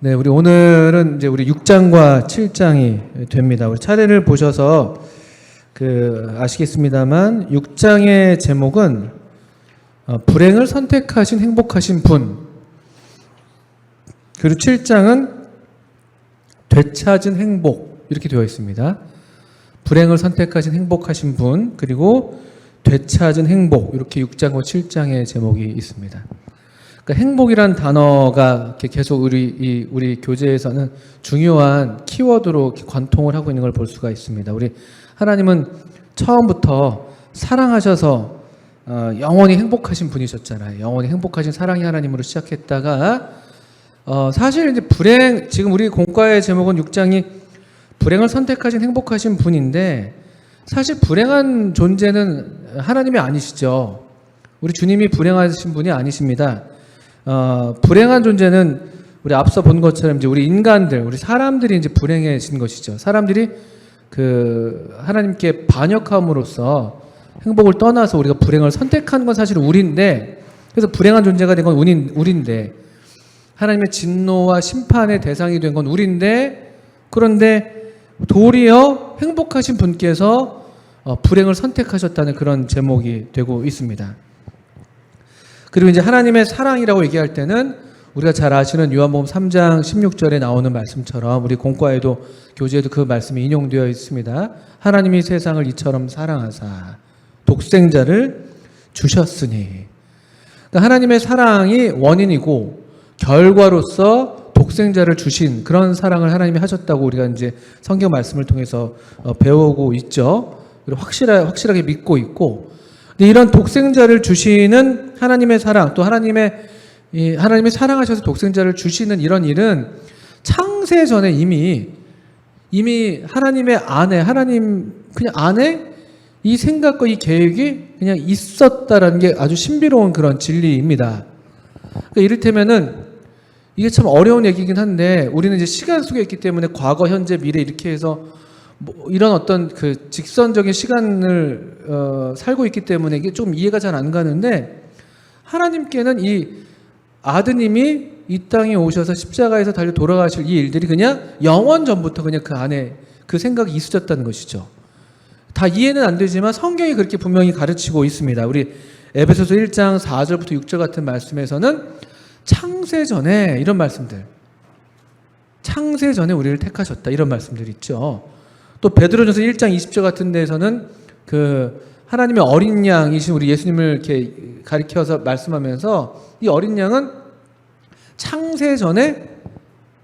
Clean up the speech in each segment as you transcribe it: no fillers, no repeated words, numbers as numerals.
네, 우리 오늘은 이제 우리 6장과 7장이 됩니다. 우리 차례를 보셔서 아시겠습니다만 6장의 제목은 불행을 선택하신 행복하신 분, 그리고 7장은 되찾은 행복 이렇게 되어 있습니다. 불행을 선택하신 행복하신 분, 그리고 되찾은 행복, 이렇게 6장과 7장의 제목이 있습니다. 그러니까 행복이란 단어가 계속 우리 교재에서는 중요한 키워드로 관통을 하고 있는 걸 볼 수가 있습니다. 우리 하나님은 처음부터 사랑하셔서 영원히 행복하신 분이셨잖아요. 영원히 행복하신 사랑의 하나님으로 시작했다가 사실 이제 불행, 지금 우리 공과의 제목은 6장이 불행을 선택하신 행복하신 분인데, 사실 불행한 존재는 하나님이 아니시죠. 우리 주님이 불행하신 분이 아니십니다. 불행한 존재는 우리 앞서 본 것처럼 이제 우리 인간들, 우리 사람들이 이제 불행해진 것이죠. 사람들이 하나님께 반역함으로써 행복을 떠나서 우리가 불행을 선택한 건 사실 우리인데, 그래서 불행한 존재가 된 건 우리인데, 하나님의 진노와 심판의 대상이 된 건 우리인데, 그런데 도리어 행복하신 분께서 불행을 선택하셨다는 그런 제목이 되고 있습니다. 그리고 이제 하나님의 사랑이라고 얘기할 때는 우리가 잘 아시는 요한복음 3장 16절에 나오는 말씀처럼 우리 공과에도 교재에도 그 말씀이 인용되어 있습니다. 하나님이 세상을 이처럼 사랑하사 독생자를 주셨으니. 그러니까 하나님의 사랑이 원인이고 결과로서 독생자를 주신 그런 사랑을 하나님이 하셨다고 우리가 이제 성경 말씀을 통해서 배우고 있죠. 그리고 확실하게 믿고 있고, 근데 이런 독생자를 주시는 하나님의 사랑, 또 하나님이 사랑하셔서 독생자를 주시는 이런 일은 창세 전에 이미 하나님의 안에 이 생각과 이 계획이 그냥 있었다라는 게 아주 신비로운 그런 진리입니다. 그러니까 이를테면은 이게 참 어려운 얘기긴 한데, 우리는 이제 시간 속에 있기 때문에 과거, 현재, 미래 이렇게 해서 이런 어떤 직선적인 시간을 살고 있기 때문에 이게 좀 이해가 잘 안 가는데, 하나님께는 이 아드님이 이 땅에 오셔서 십자가에서 달려 돌아가실 이 일들이 그냥 영원 전부터 그냥 그 안에 그 생각이 있으셨다는 것이죠. 다 이해는 안 되지만 성경이 그렇게 분명히 가르치고 있습니다. 우리 에베소서 1장 4절부터 6절 같은 말씀에서는 창세 전에 이런 말씀들, 창세 전에 우리를 택하셨다, 이런 말씀들 있죠. 또 베드로전서 1장 20절 같은 데에서는 하나님의 어린 양이신 우리 예수님을 이렇게 가리켜서 말씀하면서 이 어린 양은 창세 전에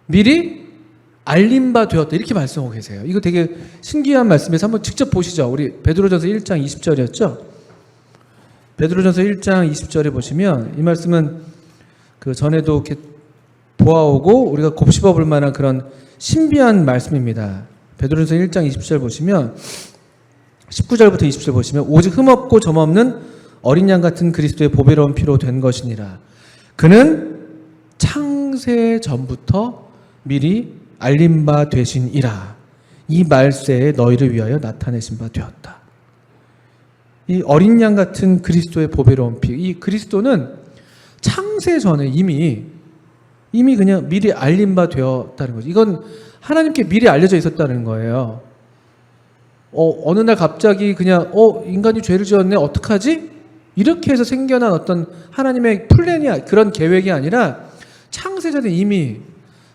미리 알림 바 되었다, 이렇게 말씀하고 계세요. 이거 되게 신기한 말씀에서 한번 직접 보시죠. 우리 베드로전서 1장 20절이었죠. 베드로전서 1장 20절에 보시면 이 말씀은 전에도 이렇게 보아오고 우리가 곱씹어 볼 만한 그런 신비한 말씀입니다. 베드로전서 1장 20절 보시면 19절부터 20절 보시면 오직 흠없고 점없는 어린 양 같은 그리스도의 보배로운 피로 된 것이니라. 그는 창세 전부터 미리 알림 바 되시니라. 이 말세에 너희를 위하여 나타내신 바 되었다. 이 어린 양 같은 그리스도의 보배로운 피, 이 그리스도는 창세 전에 이미 그냥 미리 알림 바 되었다는 거죠. 이건 하나님께 미리 알려져 있었다는 거예요. 어느 날 갑자기 그냥 인간이 죄를 지었네, 어떡하지? 이렇게 해서 생겨난 어떤 하나님의 플랜이, 그런 계획이 아니라 창세 전에 이미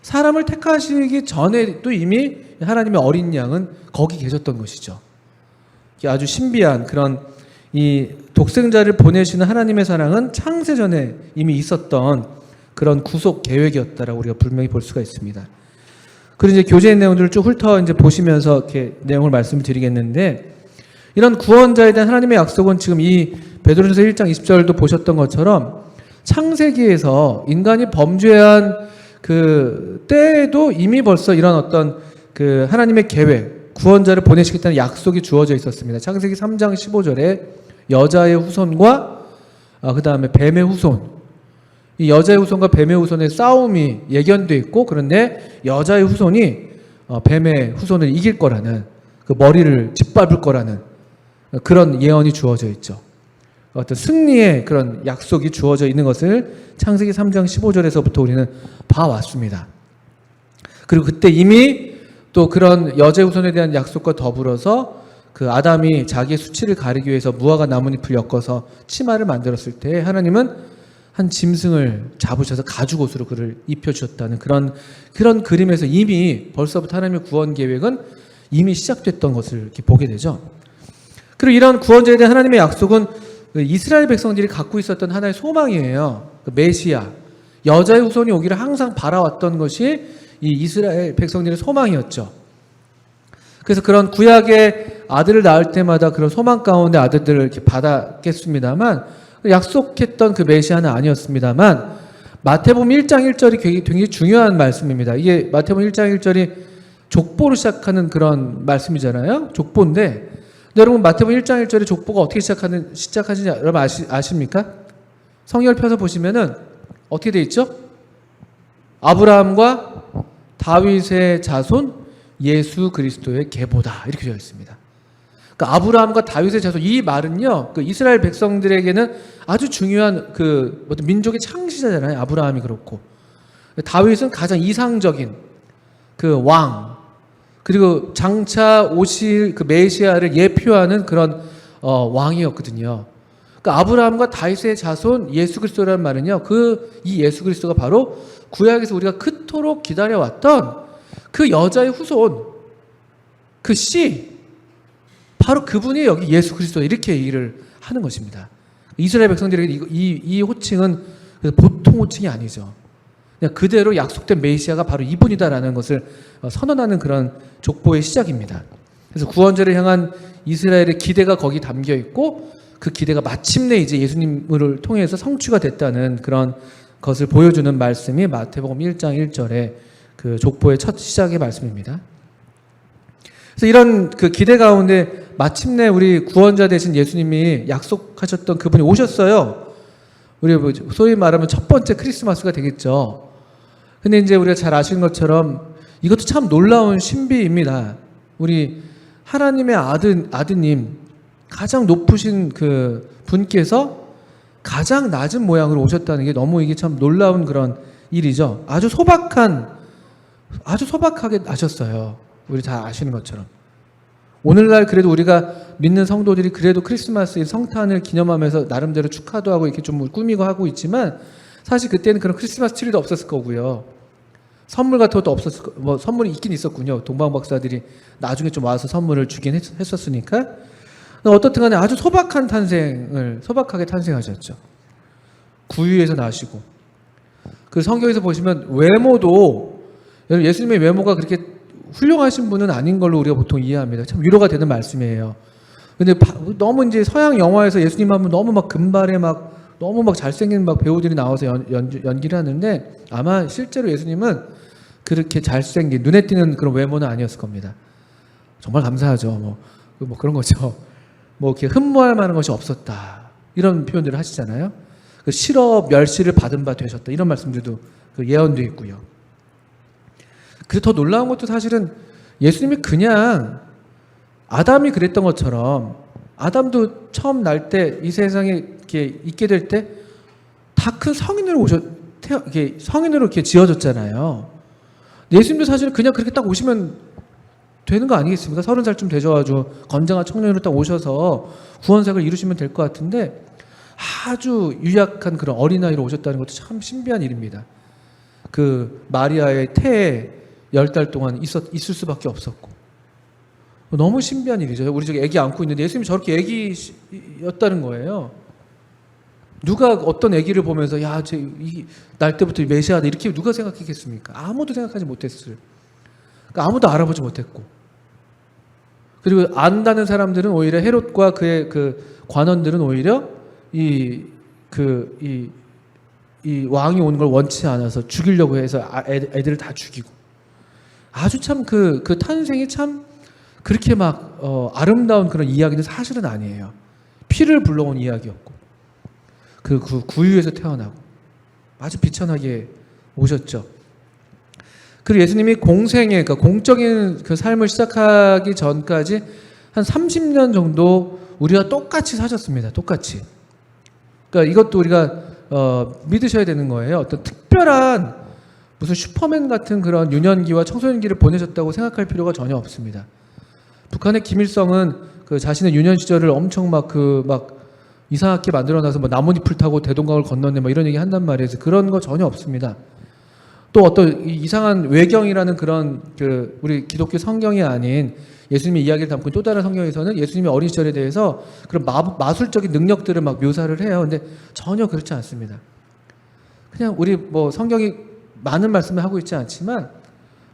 사람을 택하시기 전에 또 이미 하나님의 어린 양은 거기 계셨던 것이죠. 아주 신비한 그런 이 독생자를 보내시는 하나님의 사랑은 창세 전에 이미 있었던 그런 구속 계획이었다라고 우리가 분명히 볼 수가 있습니다. 그리고 이제 교재의 내용들을 쭉 훑어 이제 보시면서 이렇게 내용을 말씀을 드리겠는데, 이런 구원자에 대한 하나님의 약속은 지금 이 베드로전서 1장 20절도 보셨던 것처럼 창세기에서 인간이 범죄한 그 때에도 이미 벌써 이런 어떤 하나님의 계획, 구원자를 보내시겠다는 약속이 주어져 있었습니다. 창세기 3장 15절에 여자의 후손과 그 다음에 뱀의 후손, 이 여자의 후손과 뱀의 후손의 싸움이 예견되어 있고, 그런데 여자의 후손이 뱀의 후손을 이길 거라는, 그 머리를 짓밟을 거라는 그런 예언이 주어져 있죠. 어떤 승리의 그런 약속이 주어져 있는 것을 창세기 3장 15절에서부터 우리는 봐왔습니다. 그리고 그때 이미 또 그런 여제 후손에 대한 약속과 더불어서 그 아담이 자기의 수치를 가리기 위해서 무화과 나뭇잎을 엮어서 치마를 만들었을 때 하나님은 한 짐승을 잡으셔서 가죽옷으로 그를 입혀주셨다는 그런 그림에서 이미 벌써부터 하나님의 구원 계획은 이미 시작됐던 것을 이렇게 보게 되죠. 그리고 이런 구원자에 대한 하나님의 약속은 이스라엘 백성들이 갖고 있었던 하나의 소망이에요. 그 메시아, 여자의 후손이 오기를 항상 바라왔던 것이 이 이스라엘 백성들의 소망이었죠. 그래서 그런 구약의 아들을 낳을 때마다 그런 소망 가운데 아들들을 이렇게 받았겠습니다만 약속했던 그 메시아는 아니었습니다만 마태복음 1장 1절이 굉장히 중요한 말씀입니다. 이게 마태복음 1장 1절이 족보로 시작하는 그런 말씀이잖아요. 족보인데 여러분 마태복음 1장 1절에 족보가 어떻게 시작하는지 여러분 아십니까? 성경을 펴서 보시면은 어떻게 돼 있죠? 아브라함과 다윗의 자손 예수 그리스도의 계보다 이렇게 되어 있습니다. 그러니까 아브라함과 다윗의 자손 이 말은요, 그 이스라엘 백성들에게는 아주 중요한 그 민족의 창시자잖아요. 아브라함이 그렇고 다윗은 가장 이상적인 그 왕, 그리고 장차 오실 그 메시아를 예표하는 그런 왕이었거든요. 그러니까 아브라함과 다윗의 자손 예수 그리스도라는 말은요, 이 예수 그리스도가 바로 구약에서 우리가 그토록 기다려왔던 그 여자의 후손, 그 씨, 바로 그분이 여기 예수 그리스도 이렇게 얘기를 하는 것입니다. 이스라엘 백성들에게 이 호칭은 보통 호칭이 아니죠. 그냥 그대로 약속된 메시아가 바로 이분이다라는 것을 선언하는 그런 족보의 시작입니다. 그래서 구원자를 향한 이스라엘의 기대가 거기 담겨 있고 그 기대가 마침내 이제 예수님을 통해서 성취가 됐다는 그런 것을 보여주는 말씀이 마태복음 1장 1절의 그 족보의 첫 시작의 말씀입니다. 그래서 이런 그 기대 가운데 마침내 우리 구원자 되신 예수님이 약속하셨던 그분이 오셨어요. 우리 소위 말하면 첫 번째 크리스마스가 되겠죠. 근데 이제 우리가 잘 아시는 것처럼 이것도 참 놀라운 신비입니다. 우리 하나님의 아드님, 가장 높으신 그 분께서 가장 낮은 모양으로 오셨다는 게 너무 이게 참 놀라운 그런 일이죠. 아주 소박하게 나셨어요. 우리 다 아시는 것처럼. 오늘날 그래도 우리가 믿는 성도들이 그래도 크리스마스 성탄을 기념하면서 나름대로 축하도 하고 이렇게 좀 꾸미고 하고 있지만 사실 그때는 그런 크리스마스 트리도 없었을 거고요. 선물 같은 것도 없었을 거, 뭐 선물이 있긴 있었군요. 동방 박사들이 나중에 좀 와서 선물을 주긴 했었으니까. 어떻든 간에 아주 소박하게 탄생하셨죠. 구유에서 나시고. 그 성경에서 보시면 외모도, 예수님의 외모가 그렇게 훌륭하신 분은 아닌 걸로 우리가 보통 이해합니다. 참 위로가 되는 말씀이에요. 근데 너무 이제 서양 영화에서 예수님 하면 너무 막 금발에 너무 잘생긴 배우들이 나와서 연기를 하는데 아마 실제로 예수님은 그렇게 잘생긴 눈에 띄는 그런 외모는 아니었을 겁니다. 정말 감사하죠. 뭐 그런 거죠. 뭐 이렇게 흠모할 만한 것이 없었다. 이런 표현들을 하시잖아요. 그 실업 멸시를 받은 바 되셨다. 이런 말씀들도 그 예언되어 있고요. 그래서 더 놀라운 것도 사실은 예수님이 그냥 아담이 그랬던 것처럼 아담도 처음 날 때 이 세상에 이렇게 있게 될 때 다 큰 성인으로 이렇게 지어졌잖아요. 예수님도 사실 그냥 그렇게 딱 오시면 되는 거 아니겠습니까? 30살쯤 되셔가지고 건장한 청년으로 딱 오셔서 구원색을 이루시면 될 것 같은데 아주 유약한 그런 어린아이로 오셨다는 것도 참 신비한 일입니다. 그 마리아의 태에 10달 동안 있을 수밖에 없었고 너무 신비한 일이죠. 우리 저기 아기 안고 있는데 예수님이 저렇게 아기였다는 거예요. 누가 어떤 아기를 보면서 날 때부터 메시아다 이렇게 누가 생각했겠습니까? 아무도 생각하지 못했을. 그러니까 아무도 알아보지 못했고. 그리고 안다는 사람들은 오히려 헤롯과 그의 그 관원들은 오히려 이 왕이 오는 걸 원치 않아서 죽이려고 해서 애들을 다 죽이고. 아주 참 그 탄생이 참 그렇게 아름다운 그런 이야기는 사실은 아니에요. 피를 불러온 이야기였고. 그 구유에서 태어나고. 아주 비천하게 오셨죠. 그리고 예수님이 그러니까 공적인 그 삶을 시작하기 전까지 한 30년 정도 우리와 똑같이 사셨습니다. 똑같이. 그러니까 이것도 우리가 믿으셔야 되는 거예요. 어떤 특별한 무슨 슈퍼맨 같은 그런 유년기와 청소년기를 보내셨다고 생각할 필요가 전혀 없습니다. 북한의 김일성은 그 자신의 유년 시절을 엄청 막 이상하게 만들어놔서 뭐 나뭇잎을 타고 대동강을 건넜네 뭐 이런 얘기 한단 말이에요. 그런 거 전혀 없습니다. 또 어떤 이상한 외경이라는 그런 그 우리 기독교 성경이 아닌 예수님의 이야기를 담고 또 다른 성경에서는 예수님의 어린 시절에 대해서 그런 마술적인 능력들을 막 묘사를 해요. 근데 전혀 그렇지 않습니다. 그냥 우리 뭐 성경이 많은 말씀을 하고 있지 않지만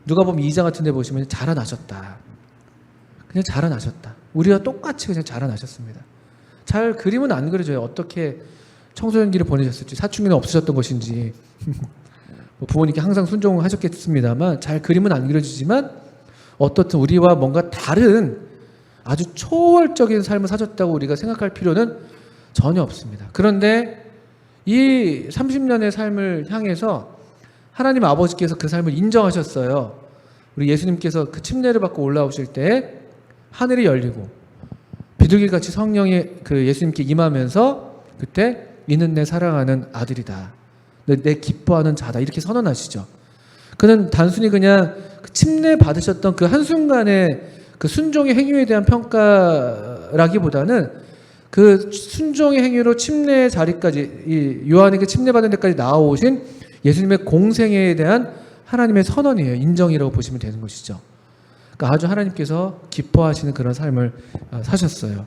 누가복음 2장 같은 데 보시면 자라나셨다. 그냥 자라나셨다. 우리와 똑같이 그냥 자라나셨습니다. 잘 그림은 안 그려져요. 어떻게 청소년기를 보내셨을지, 사춘기는 없으셨던 것인지 뭐 부모님께 항상 순종하셨겠습니다만 잘 그림은 안 그려지지만 어떻든 우리와 뭔가 다른 아주 초월적인 삶을 사셨다고 우리가 생각할 필요는 전혀 없습니다. 그런데 이 30년의 삶을 향해서 하나님 아버지께서 그 삶을 인정하셨어요. 우리 예수님께서 그 침례를 받고 올라오실 때 하늘이 열리고 비둘기같이 성령이 그 예수님께 임하면서 그때 이는 내 사랑하는 아들이다. 내 기뻐하는 자다. 이렇게 선언하시죠. 그는 단순히 그냥 그 침례 받으셨던 그 한순간의 그 순종의 행위에 대한 평가라기보다는 그 순종의 행위로 침례의 자리까지 이 요한에게 침례 받는 데까지 나아오신 예수님의 공생애에 대한 하나님의 선언이에요. 인정이라고 보시면 되는 것이죠. 그러니까 아주 하나님께서 기뻐하시는 그런 삶을 사셨어요.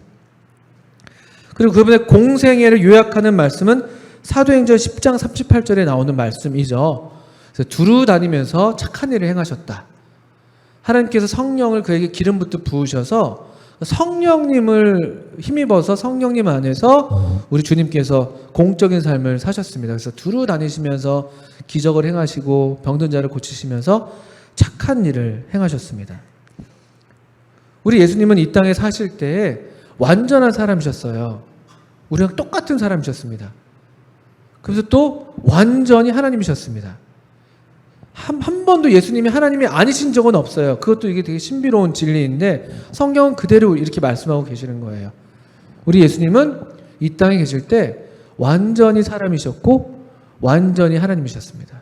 그리고 그분의 공생애를 요약하는 말씀은 사도행전 10장 38절에 나오는 말씀이죠. 그래서 두루 다니면서 착한 일을 행하셨다. 하나님께서 성령을 그에게 기름 붓듯 부으셔서 성령님을 힘입어서 성령님 안에서 우리 주님께서 공적인 삶을 사셨습니다. 그래서 두루 다니시면서 기적을 행하시고 병든 자를 고치시면서 착한 일을 행하셨습니다. 우리 예수님은 이 땅에 사실 때 완전한 사람이셨어요. 우리랑 똑같은 사람이셨습니다. 그래서 또 완전히 하나님이셨습니다. 한 번도 예수님이 하나님이 아니신 적은 없어요. 그것도 이게 되게 신비로운 진리인데 성경은 그대로 이렇게 말씀하고 계시는 거예요. 우리 예수님은 이 땅에 계실 때 완전히 사람이셨고 완전히 하나님이셨습니다.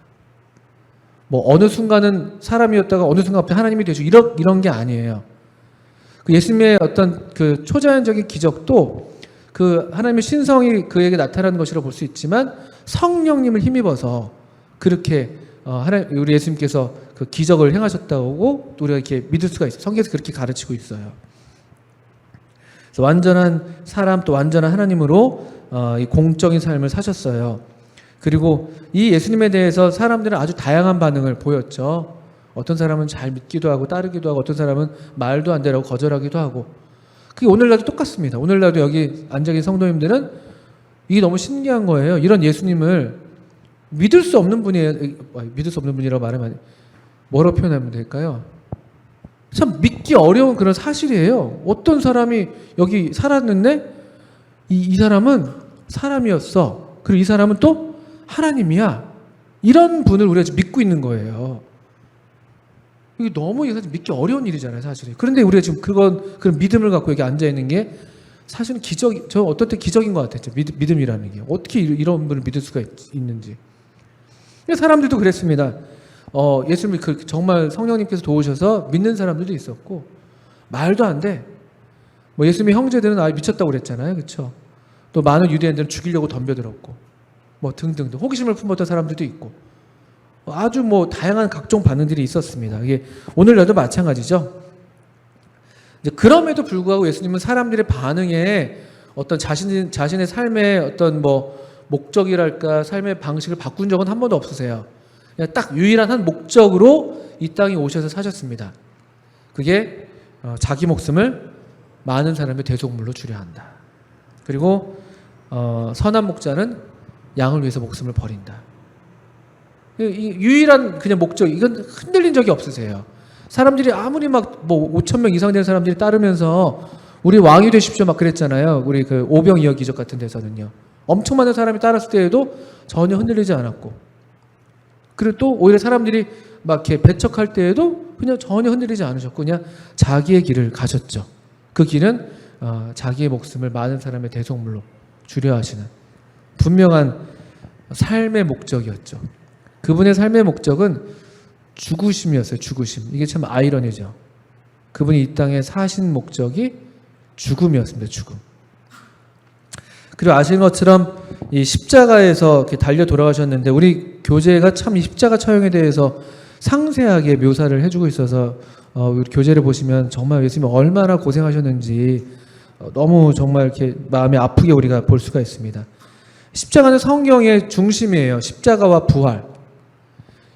뭐 어느 순간은 사람이었다가 어느 순간 갑자기 하나님이 되시고 이런 게 아니에요. 그 예수님의 어떤 그 초자연적인 기적도 그 하나님의 신성이 그에게 나타나는 것이라고 볼 수 있지만 성령님을 힘입어서 그렇게 우리 예수님께서 그 기적을 행하셨다고 우리가 이렇게 믿을 수가 있어요. 성경에서 그렇게 가르치고 있어요. 그래서 완전한 사람 또 완전한 하나님으로 이 공적인 삶을 사셨어요. 그리고 이 예수님에 대해서 사람들은 아주 다양한 반응을 보였죠. 어떤 사람은 잘 믿기도 하고 따르기도 하고 어떤 사람은 말도 안 되라고 거절하기도 하고 그게 오늘날도 똑같습니다. 오늘날도 여기 앉아 계신 성도님들은 이게 너무 신기한 거예요. 이런 예수님을 믿을 수 없는 분이에요. 믿을 수 없는 분이라고 말하면 뭐라고 표현하면 될까요? 참 믿기 어려운 그런 사실이에요. 어떤 사람이 여기 살았는데 이 사람은 사람이었어. 그리고 이 사람은 또 하나님이야. 이런 분을 우리가 지금 믿고 있는 거예요. 이게 너무 사실 믿기 어려운 일이잖아요, 사실은. 그런데 우리가 지금 그런 믿음을 갖고 여기 앉아 있는 게 사실은 저 어떨 때 기적인 것 같아요. 믿음이라는 게. 어떻게 이런 분을 믿을 수가 있는지. 사람들도 그랬습니다. 예수님이 정말 성령님께서 도우셔서 믿는 사람들도 있었고, 말도 안 돼. 뭐 예수님의 형제들은 미쳤다고 그랬잖아요. 그렇죠? 또 많은 유대인들은 죽이려고 덤벼들었고, 뭐 등등등. 호기심을 품었던 사람들도 있고, 아주 뭐 다양한 각종 반응들이 있었습니다. 이게 오늘날도 마찬가지죠. 이제 그럼에도 불구하고 예수님은 사람들의 반응에 어떤 자신의 삶의 어떤 뭐 목적이랄까 삶의 방식을 바꾼 적은 한 번도 없으세요. 그냥 딱 유일한 한 목적으로 이 땅에 오셔서 사셨습니다. 그게 자기 목숨을 많은 사람의 대속물로 주려 한다. 그리고 선한 목자는 양을 위해서 목숨을 버린다. 이 유일한 그냥 목적, 이건 흔들린 적이 없으세요. 사람들이 아무리 막 뭐 5,000명 이상 되는 사람들이 따르면서 우리 왕이 되십시오 막 그랬잖아요. 우리 그 오병이어 기적 같은 데서는요. 엄청 많은 사람이 따랐을 때에도 전혀 흔들리지 않았고, 그리고 또 오히려 사람들이 막 이렇게 배척할 때에도 그냥 전혀 흔들리지 않으셨고 그냥 자기의 길을 가셨죠. 그 길은 자기의 목숨을 많은 사람의 대속물로 주려 하시는 분명한 삶의 목적이었죠. 그분의 삶의 목적은 죽으심이었어요. 죽으심. 이게 참 아이러니죠. 그분이 이 땅에 사신 목적이 죽음이었습니다. 죽음. 그리고 아시는 것처럼 이 십자가에서 이렇게 달려 돌아가셨는데 우리 교재가 참 이 십자가 처형에 대해서 상세하게 묘사를 해주고 있어서 우리 교재를 보시면 정말 예수님이 얼마나 고생하셨는지 너무 정말 이렇게 마음이 아프게 우리가 볼 수가 있습니다. 십자가는 성경의 중심이에요. 십자가와 부활.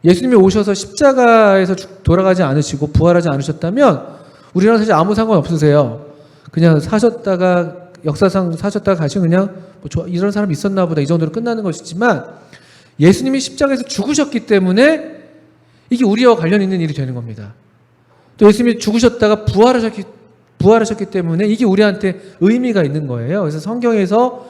예수님이 오셔서 십자가에서 돌아가지 않으시고 부활하지 않으셨다면 우리랑 사실 아무 상관 없으세요. 그냥 사셨다가 역사상 사셨다가 가시고 그냥 뭐 이런 사람 있었나 보다 이 정도로 끝나는 것이지만 예수님이 십자가에서 죽으셨기 때문에 이게 우리와 관련 있는 일이 되는 겁니다. 또 예수님이 죽으셨다가 부활하셨기 때문에 이게 우리한테 의미가 있는 거예요. 그래서 성경에서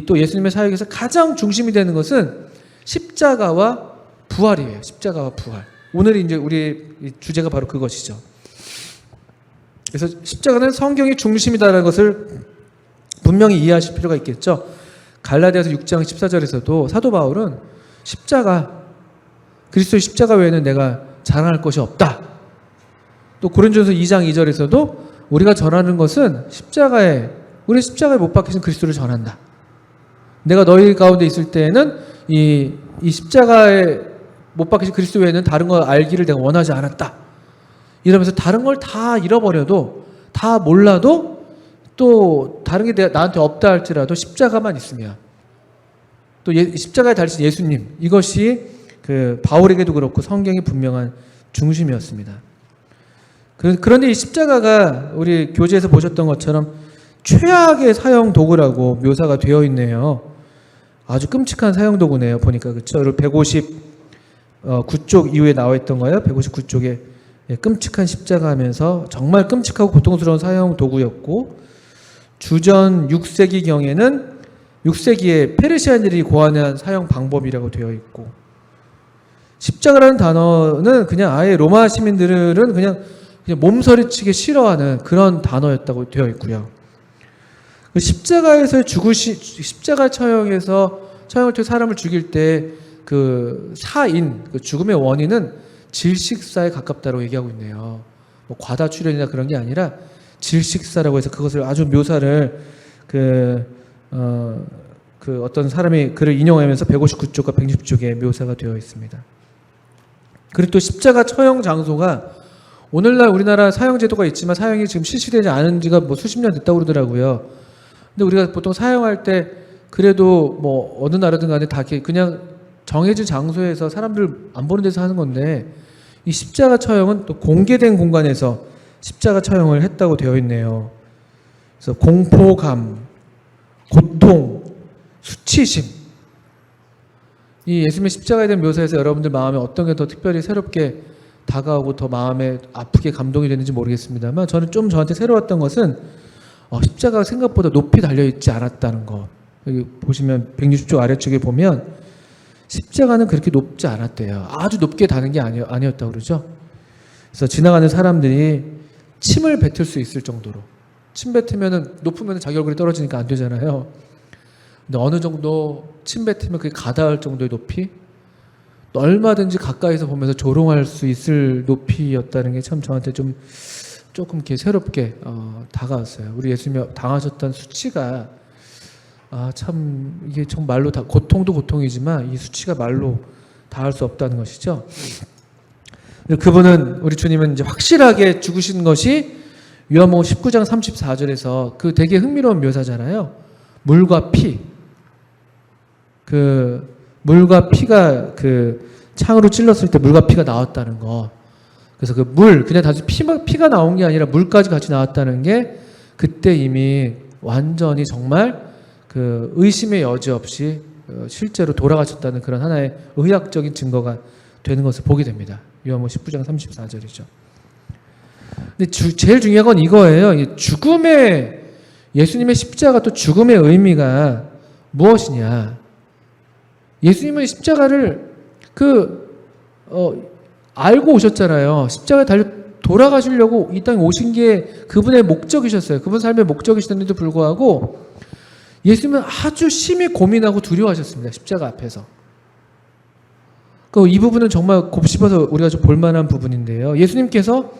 또 예수님의 사역에서 가장 중심이 되는 것은 십자가와 부활이에요. 십자가와 부활. 오늘 이제 우리 주제가 바로 그것이죠. 그래서 십자가는 성경이 중심이다라는 것을 분명히 이해하실 필요가 있겠죠. 갈라디아서 6장 14절에서도 사도 바울은 십자가, 그리스도의 십자가 외에는 내가 자랑할 것이 없다. 또 고린도전서 2장 2절에서도 우리가 전하는 것은 우리 십자가에 못 박히신 그리스도를 전한다. 내가 너희 가운데 있을 때에는 이 십자가에 못 박히신 그리스도 외에는 다른 걸 알기를 내가 원하지 않았다. 이러면서 다른 걸 다 잃어버려도 다 몰라도 또 다른 게 나한테 없다 할지라도 십자가만 있으면 또 십자가에 달리신 예수님, 이것이 그 바울에게도 그렇고 성경이 분명한 중심이었습니다. 그런데 이 십자가가 우리 교재에서 보셨던 것처럼 최악의 사형 도구라고 묘사가 되어 있네요. 아주 끔찍한 사형 도구네요. 보니까 그렇죠. 159쪽 이후에 나와 있던 거예요. 159쪽에 끔찍한 십자가 하면서 정말 끔찍하고 고통스러운 사형 도구였고, 주전 6세기경에는 6세기에 페르시아인들이 고안한 사형 방법이라고 되어 있고, 십자가라는 단어는 그냥 아예 로마 시민들은 그냥 몸서리치게 싫어하는 그런 단어였다고 되어 있고요. 십자가에서 십자가 처형을 통해 사람을 죽일 때 그 사인, 그 죽음의 원인은 질식사에 가깝다고 얘기하고 있네요. 뭐 과다출혈이나 그런 게 아니라 질식사라고 해서 그것을 아주 묘사를 어떤 사람이 글을 인용하면서 159쪽과 160쪽에 묘사가 되어 있습니다. 그리고 또 십자가 처형 장소가 오늘날 우리나라 사형제도가 있지만 사형이 지금 실시되지 않은 지가 뭐 수십 년 됐다고 그러더라고요. 근데 우리가 보통 사형할 때 그래도 뭐 어느 나라든 간에 다 이렇게 그냥 정해진 장소에서 사람들 안 보는 데서 하는 건데, 이 십자가 처형은 또 공개된 공간에서 십자가 처형을 했다고 되어 있네요. 그래서 공포감, 고통, 수치심, 이 예수님의 십자가에 대한 묘사에서 여러분들 마음에 어떤 게 더 특별히 새롭게 다가오고 더 마음에 아프게 감동이 되는지 모르겠습니다만, 저는 좀 저한테 새로웠던 것은 십자가가 생각보다 높이 달려있지 않았다는 거. 여기 보시면 160쪽 아래쪽에 보면 십자가는 그렇게 높지 않았대요. 아주 높게 다는 게 아니었다고 그러죠. 그래서 지나가는 사람들이 침을 뱉을 수 있을 정도로, 침 뱉으면 높으면 자기 얼굴이 떨어지니까 안 되잖아요. 근데 어느 정도 침 뱉으면 그게 가닿을 정도의 높이, 얼마든지 가까이서 보면서 조롱할 수 있을 높이였다는 게 참 저한테 조금 이렇게 새롭게 다가왔어요. 우리 예수님이 당하셨던 수치가 참 이게 정말로 다 고통도 고통이지만 이 수치가 말로 다할 수 없다는 것이죠. 그분은, 우리 주님은 이제 확실하게 죽으신 것이 요한복음 19장 34절에서 그 되게 흥미로운 묘사잖아요. 물과 피. 물과 피가 창으로 찔렀을 때 물과 피가 나왔다는 거. 그래서 그냥 단지 피가 나온 게 아니라 물까지 같이 나왔다는 게 그때 이미 완전히 정말 의심의 여지 없이 실제로 돌아가셨다는 그런 하나의 의학적인 증거가 되는 것을 보게 됩니다. 요한복음 19장 34절이죠. 근데 제일 중요한 건 이거예요. 예수님의 십자가, 또 죽음의 의미가 무엇이냐. 예수님은 십자가를 알고 오셨잖아요. 십자가에 달려 돌아가시려고 이 땅에 오신 게 그분의 목적이셨어요. 그분 삶의 목적이셨는데도 불구하고 예수님은 아주 심히 고민하고 두려워하셨습니다. 십자가 앞에서. 이 부분은 정말 곱씹어서 우리가 좀 볼만한 부분인데요. 예수님께서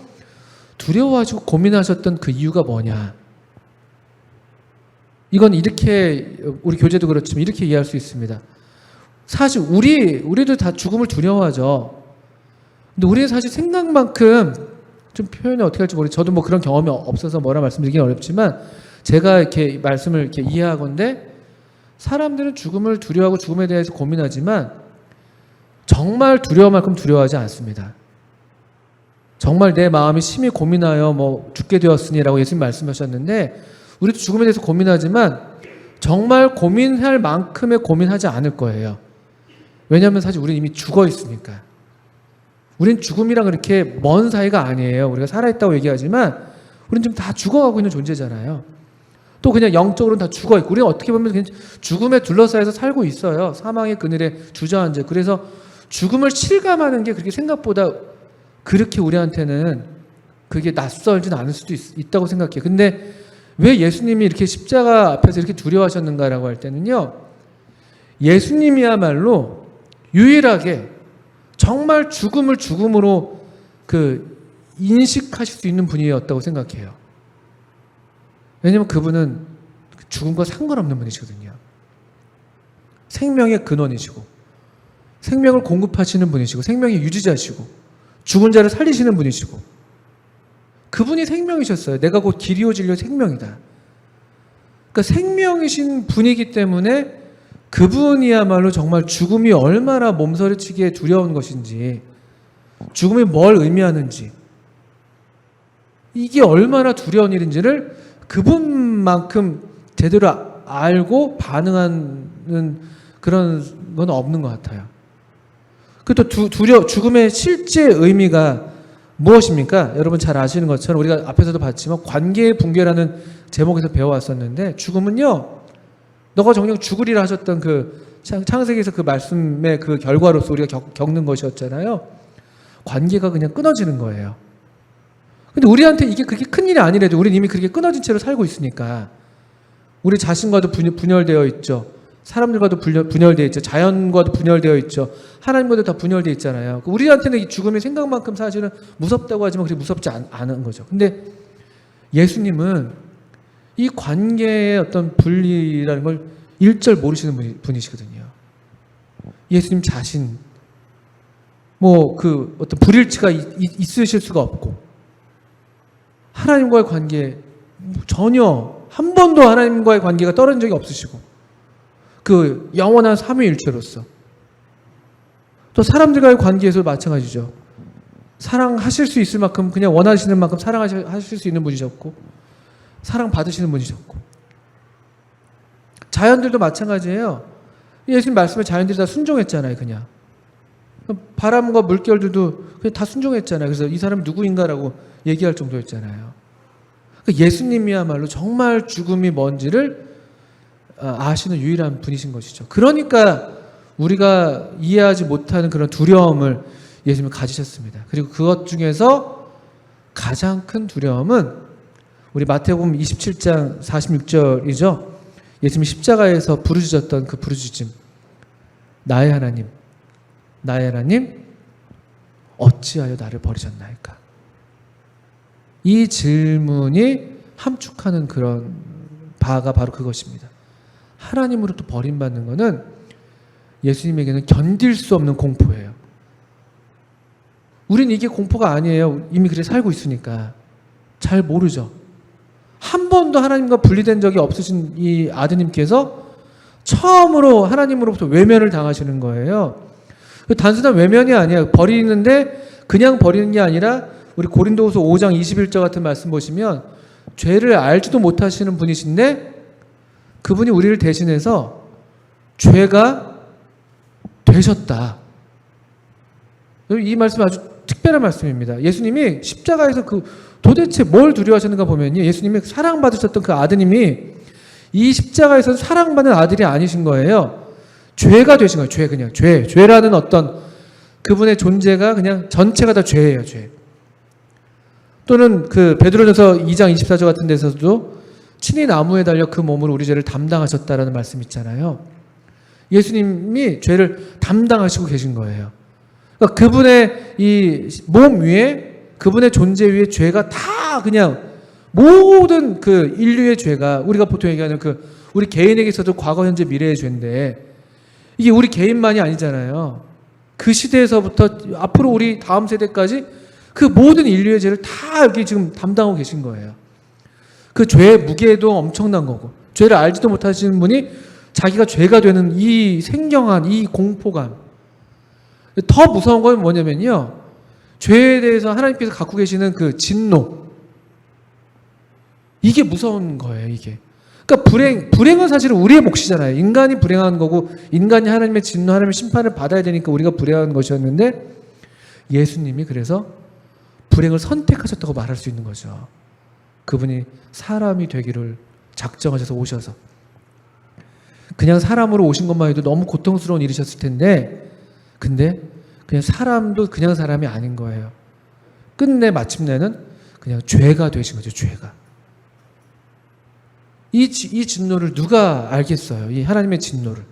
두려워하시고 고민하셨던 그 이유가 뭐냐? 이건 이렇게 우리 교재도 그렇지만 이렇게 이해할 수 있습니다. 사실 우리도 다 죽음을 두려워하죠. 근데 우리는 사실 생각만큼 좀 표현이 어떻게 할지 모르겠어요. 저도 뭐 그런 경험이 없어서 뭐라 말씀드리긴 어렵지만 제가 이렇게 말씀을 이렇게 이해하건대 사람들은 죽음을 두려워하고 죽음에 대해서 고민하지만 정말 두려워만큼 두려워하지 않습니다. 정말 내 마음이 심히 고민하여 뭐 죽게 되었으니라고 예수님 말씀하셨는데 우리도 죽음에 대해서 고민하지만 정말 고민할 만큼의 고민하지 않을 거예요. 왜냐하면 사실 우리는 이미 죽어 있으니까. 우린 죽음이랑 그렇게 먼 사이가 아니에요. 우리가 살아있다고 얘기하지만 우린 지금 다 죽어가고 있는 존재잖아요. 또 그냥 영적으로는 다 죽어있고 우리는 어떻게 보면 그냥 죽음에 둘러싸여서 살고 있어요. 사망의 그늘에 주저앉아. 그래서 죽음을 실감하는 게 그렇게 생각보다 그렇게 우리한테는 그게 낯설진 않을 수도 있다고 생각해요. 근데 왜 예수님이 이렇게 십자가 앞에서 이렇게 두려워하셨는가라고 할 때는요. 예수님이야말로 유일하게 정말 죽음을 죽음으로 인식하실 수 있는 분이었다고 생각해요. 왜냐면 그분은 죽음과 상관없는 분이시거든요. 생명의 근원이시고 생명을 공급하시는 분이시고 생명의 유지자시고 죽은 자를 살리시는 분이시고 그분이 생명이셨어요. 내가 곧 길이요 진리요 생명이다. 그러니까 생명이신 분이기 때문에 그분이야말로 정말 죽음이 얼마나 몸서리치기에 두려운 것인지 죽음이 뭘 의미하는지 이게 얼마나 두려운 일인지를 그분만큼 제대로 알고 반응하는 그런 건 없는 것 같아요. 그리고 또 죽음의 실제 의미가 무엇입니까? 여러분 잘 아시는 것처럼 우리가 앞에서도 봤지만 관계의 붕괴라는 제목에서 배워왔었는데 죽음은요. 너가 정녕 죽으리라 하셨던 그 창세기에서 그 말씀의 그 결과로서 우리가 겪는 것이었잖아요. 관계가 그냥 끊어지는 거예요. 근데 우리한테 이게 그렇게 큰 일이 아니래도 우리는 이미 그렇게 끊어진 채로 살고 있으니까 우리 자신과도 분열되어 있죠. 사람들과도 분열되어 있죠. 자연과도 분열되어 있죠. 하나님과도 다 분열되어 있잖아요. 우리한테는 이 죽음의 생각만큼 사실은 무섭다고 하지만 그렇게 무섭지 않은 거죠. 근데 예수님은 이 관계의 어떤 분리라는 걸 일절 모르시는 분이시거든요. 예수님 자신, 어떤 불일치가 있으실 수가 없고, 하나님과의 관계, 전혀, 한 번도 하나님과의 관계가 떨어진 적이 없으시고, 그 영원한 삼위일체로서, 또 사람들과의 관계에서 마찬가지죠. 사랑하실 수 있을 만큼, 그냥 원하시는 만큼 사랑하실 수 있는 분이셨고, 사랑받으시는 분이셨고 자연들도 마찬가지예요. 예수님 말씀에 자연들이 다 순종했잖아요. 그냥 바람과 물결들도 그냥 다 순종했잖아요. 그래서 이 사람이 누구인가라고 얘기할 정도였잖아요. 그러니까 예수님이야말로 정말 죽음이 뭔지를 아시는 유일한 분이신 것이죠. 그러니까 우리가 이해하지 못하는 그런 두려움을 예수님은 가지셨습니다. 그리고 그것 중에서 가장 큰 두려움은 우리 마태복음 27장 46절이죠. 예수님이 십자가에서 부르짖었던 그 부르짖음. 나의 하나님, 나의 하나님, 어찌하여 나를 버리셨나이까? 이 질문이 함축하는 그런 바가 바로 그것입니다. 하나님으로부터 버림받는 것은 예수님에게는 견딜 수 없는 공포예요. 우린 이게 공포가 아니에요. 이미 그렇게 살고 있으니까. 잘 모르죠. 한 번도 하나님과 분리된 적이 없으신 이 아드님께서 처음으로 하나님으로부터 외면을 당하시는 거예요. 단순한 외면이 아니에요. 버리는데 그냥 버리는 게 아니라 우리 고린도후서 5장 21절 같은 말씀 보시면 죄를 알지도 못하시는 분이신데 그분이 우리를 대신해서 죄가 되셨다. 이 말씀 아주 특별한 말씀입니다. 예수님이 십자가에서 도대체 뭘 두려워하셨는가 보면요. 예수님이 사랑받으셨던 그 아드님이 이 십자가에서 사랑받는 아들이 아니신 거예요. 죄가 되신 거예요. 죄, 그냥 죄. 죄라는 어떤 그분의 존재가 그냥 전체가 다 죄예요. 죄. 또는 그 베드로전서 2장 24절 같은 데서도 친히 나무에 달려 그 몸으로 우리 죄를 담당하셨다라는 말씀 있잖아요. 예수님이 죄를 담당하시고 계신 거예요. 그러니까 그분의 이 몸 위에, 그분의 존재 위에 죄가 다 그냥 모든 그 인류의 죄가, 우리가 보통 얘기하는 그 우리 개인에게 있어도 과거, 현재, 미래의 죄인데 이게 우리 개인만이 아니잖아요. 그 시대에서부터 앞으로 우리 다음 세대까지 그 모든 인류의 죄를 다 여기 지금 담당하고 계신 거예요. 그 죄의 무게도 엄청난 거고, 죄를 알지도 못하시는 분이 자기가 죄가 되는 이 생경한 이 공포감. 더 무서운 건 뭐냐면요, 죄에 대해서 하나님께서 갖고 계시는 그 진노, 이게 무서운 거예요. 이게 그러니까 불행은 사실은 우리의 몫이잖아요. 인간이 불행한 거고, 인간이 하나님의 진노, 하나님의 심판을 받아야 되니까 우리가 불행한 것이었는데, 예수님이 그래서 불행을 선택하셨다고 말할 수 있는 거죠. 그분이 사람이 되기를 작정하셔서 오셔서. 그냥 사람으로 오신 것만 해도 너무 고통스러운 일이셨을 텐데, 근데 그냥 사람도 그냥 사람이 아닌 거예요. 끝내 마침내는 그냥 죄가 되신 거죠. 죄가. 이 진노를 누가 알겠어요? 이 하나님의 진노를.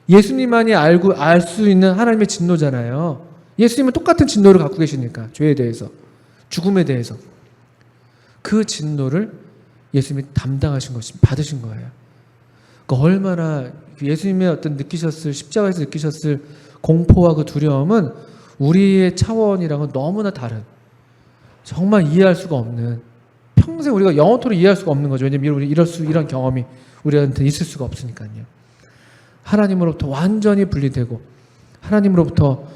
예수님만이 알 수 있는 하나님의 진노잖아요. 예수님은 똑같은 진노를 갖고 계시니까, 죄에 대해서, 죽음에 대해서. 그 진노를 예수님이 담당하신 것이, 받으신 거예요. 그러니까 얼마나 예수님의 어떤 십자가에서 느끼셨을 공포와 그 두려움은 우리의 차원이랑은 너무나 다른, 정말 이해할 수가 없는, 평생 우리가 영원토록 이해할 수가 없는 거죠. 왜냐하면 이런 경험이 우리한테 있을 수가 없으니까요. 하나님으로부터 완전히 분리되고, 하나님으로부터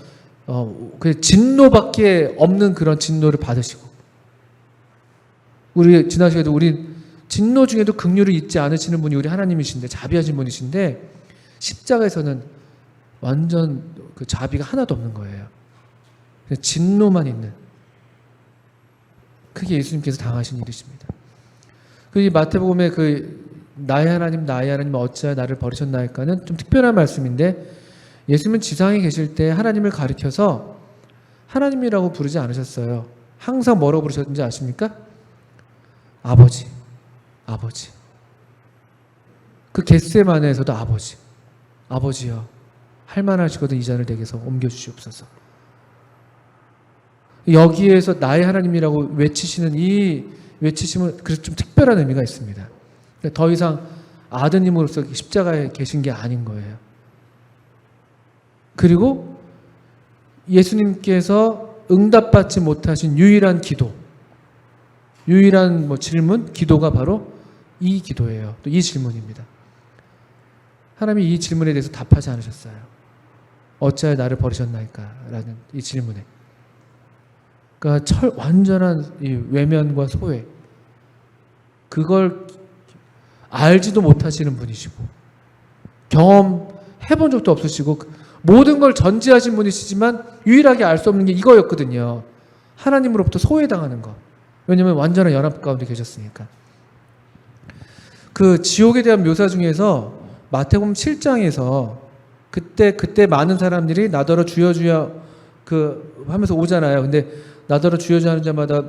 그 진노밖에 없는 그런 진노를 받으시고, 우리 지난 시간에도 우리 진노 중에도 긍휼을 잊지 않으시는 분이 우리 하나님이신데, 자비하신 분이신데, 십자가에서는 완전 그 자비가 하나도 없는 거예요. 진노만 있는, 그게 예수님께서 당하신 일이십니다. 그 마태복음의 그 나의 하나님 어찌하여 나를 버리셨나이까는 좀 특별한 말씀인데, 예수님은 지상에 계실 때 하나님을 가리켜서 하나님이라고 부르지 않으셨어요. 항상 뭐라고 부르셨는지 아십니까? 아버지, 아버지. 그 겟세마네에서도 아버지요, 할만하시거든 이 잔을 내게서 옮겨주시옵소서. 여기에서 나의 하나님이라고 외치시는 이 외치심은 그래서 좀 특별한 의미가 있습니다. 더 이상 아드님으로서 십자가에 계신 게 아닌 거예요. 그리고 예수님께서 응답받지 못하신 유일한 기도, 유일한 질문, 기도가 바로 이 기도예요. 또 이 질문입니다. 하나님이 이 질문에 대해서 답하지 않으셨어요. 어찌하여 나를 버리셨나이까? 라는 이 질문에. 그러니까 완전한 이 외면과 소외, 그걸 알지도 못하시는 분이시고, 경험해본 적도 없으시고, 모든 걸 전지하신 분이시지만 유일하게 알 수 없는 게 이거였거든요. 하나님으로부터 소외당하는 거. 왜냐하면 완전한 연합 가운데 계셨으니까. 그 지옥에 대한 묘사 중에서 마태복음 7장에서 그때 많은 사람들이 나더러 주여 주여 하면서 오잖아요. 근데 나더러 주여 주여 하는 자마다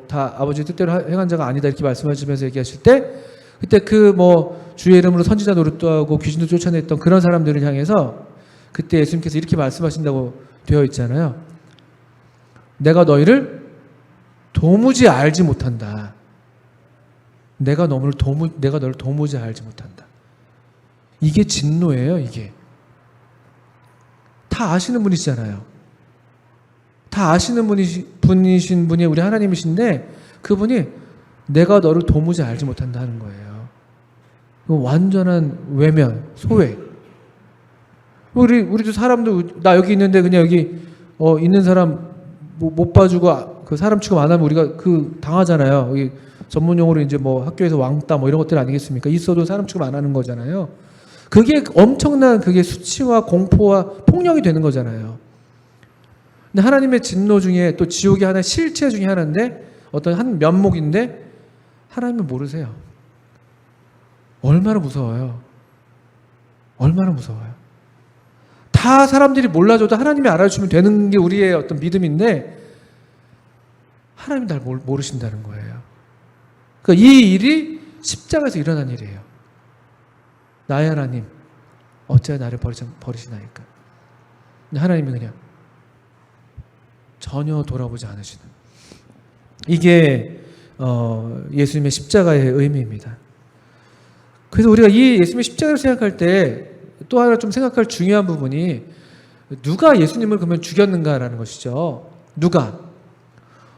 다 아버지 뜻대로 행한 자가 아니다 이렇게 말씀하시면서 얘기하실 때, 그때 주의 이름으로 선지자 노릇도 하고 귀신도 쫓아냈던 그런 사람들을 향해서 그때 예수님께서 이렇게 말씀하신다고 되어 있잖아요. 내가 너희를 도무지 알지 못한다. 내가 너를 도무지 알지 못한다. 이게 진노예요, 이게. 다 아시는 분이시잖아요. 다 아시는 분이신 분이 우리 하나님이신데, 그분이 내가 너를 도무지 알지 못한다 하는 거예요. 완전한 외면, 소외. 우리도 사람도, 나 여기 있는데 그냥 여기 있는 사람 못 봐주고 그 사람 취급 안 하면 우리가 당하잖아요. 여기 전문 용어로 이제 학교에서 왕따 이런 것들 아니겠습니까? 있어도 사람 취급 안 하는 거잖아요. 그게 엄청난 그게 수치와 공포와 폭력이 되는 거잖아요. 근데 하나님의 진노 중에 또 지옥의 하나의 실체 중에 하나인데, 어떤 한 면목인데, 하나님을 모르세요. 얼마나 무서워요. 얼마나 무서워요. 다 사람들이 몰라줘도 하나님이 알아주시면 되는 게 우리의 어떤 믿음인데, 하나님이 날 모르신다는 거예요. 그러니까 이 일이 십자가에서 일어난 일이에요. 나의 하나님, 어찌하여 나를 버리시나이까. 근데 하나님이 그냥 전혀 돌아보지 않으시는. 이게 예수님의 십자가의 의미입니다. 그래서 우리가 이 예수님의 십자가를 생각할 때 또 하나 좀 생각할 중요한 부분이 누가 예수님을 그러면 죽였는가라는 것이죠. 누가?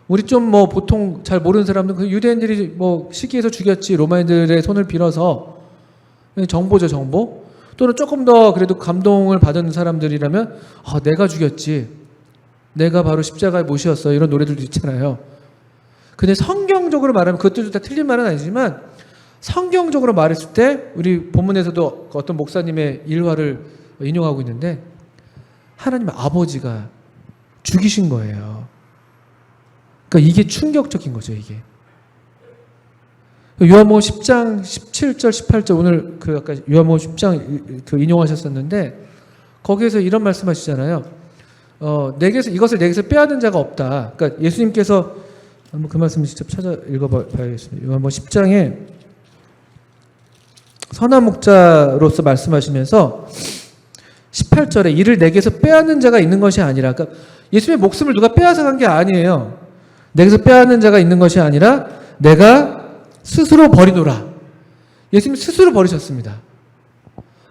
우리 좀 뭐 보통 잘 모르는 사람들, 그 유대인들이 뭐 시기해서 죽였지, 로마인들의 손을 빌어서, 정보죠, 정보. 또는 조금 더 그래도 감동을 받은 사람들이라면 내가 죽였지, 내가 바로 십자가에 못 씌웠어, 이런 노래들도 있잖아요. 근데 성경적으로 말하면 그것도 다 틀린 말은 아니지만 성경적으로 말했을 때 우리 본문에서도 어떤 목사님의 일화를 인용하고 있는데 하나님 아버지가 죽이신 거예요. 그러니까 이게 충격적인 거죠, 이게. 요한복음 10장 17절 18절 오늘 그 아까 요한복음 10장 그 인용하셨었는데 거기에서 이런 말씀하시잖아요. 내게서 이것을 내게서 빼앗는 자가 없다. 그러니까 예수님께서 한번 그 말씀을 직접 찾아 읽어봐야겠습니다. 요한복음 10장에 선한 목자로서 말씀하시면서 18절에 이를 내게서 빼앗는 자가 있는 것이 아니라, 그러니까 예수님의 목숨을 누가 빼앗아 간 게 아니에요. 내게서 빼앗는 자가 있는 것이 아니라 내가 스스로 버리노라. 예수님 스스로 버리셨습니다.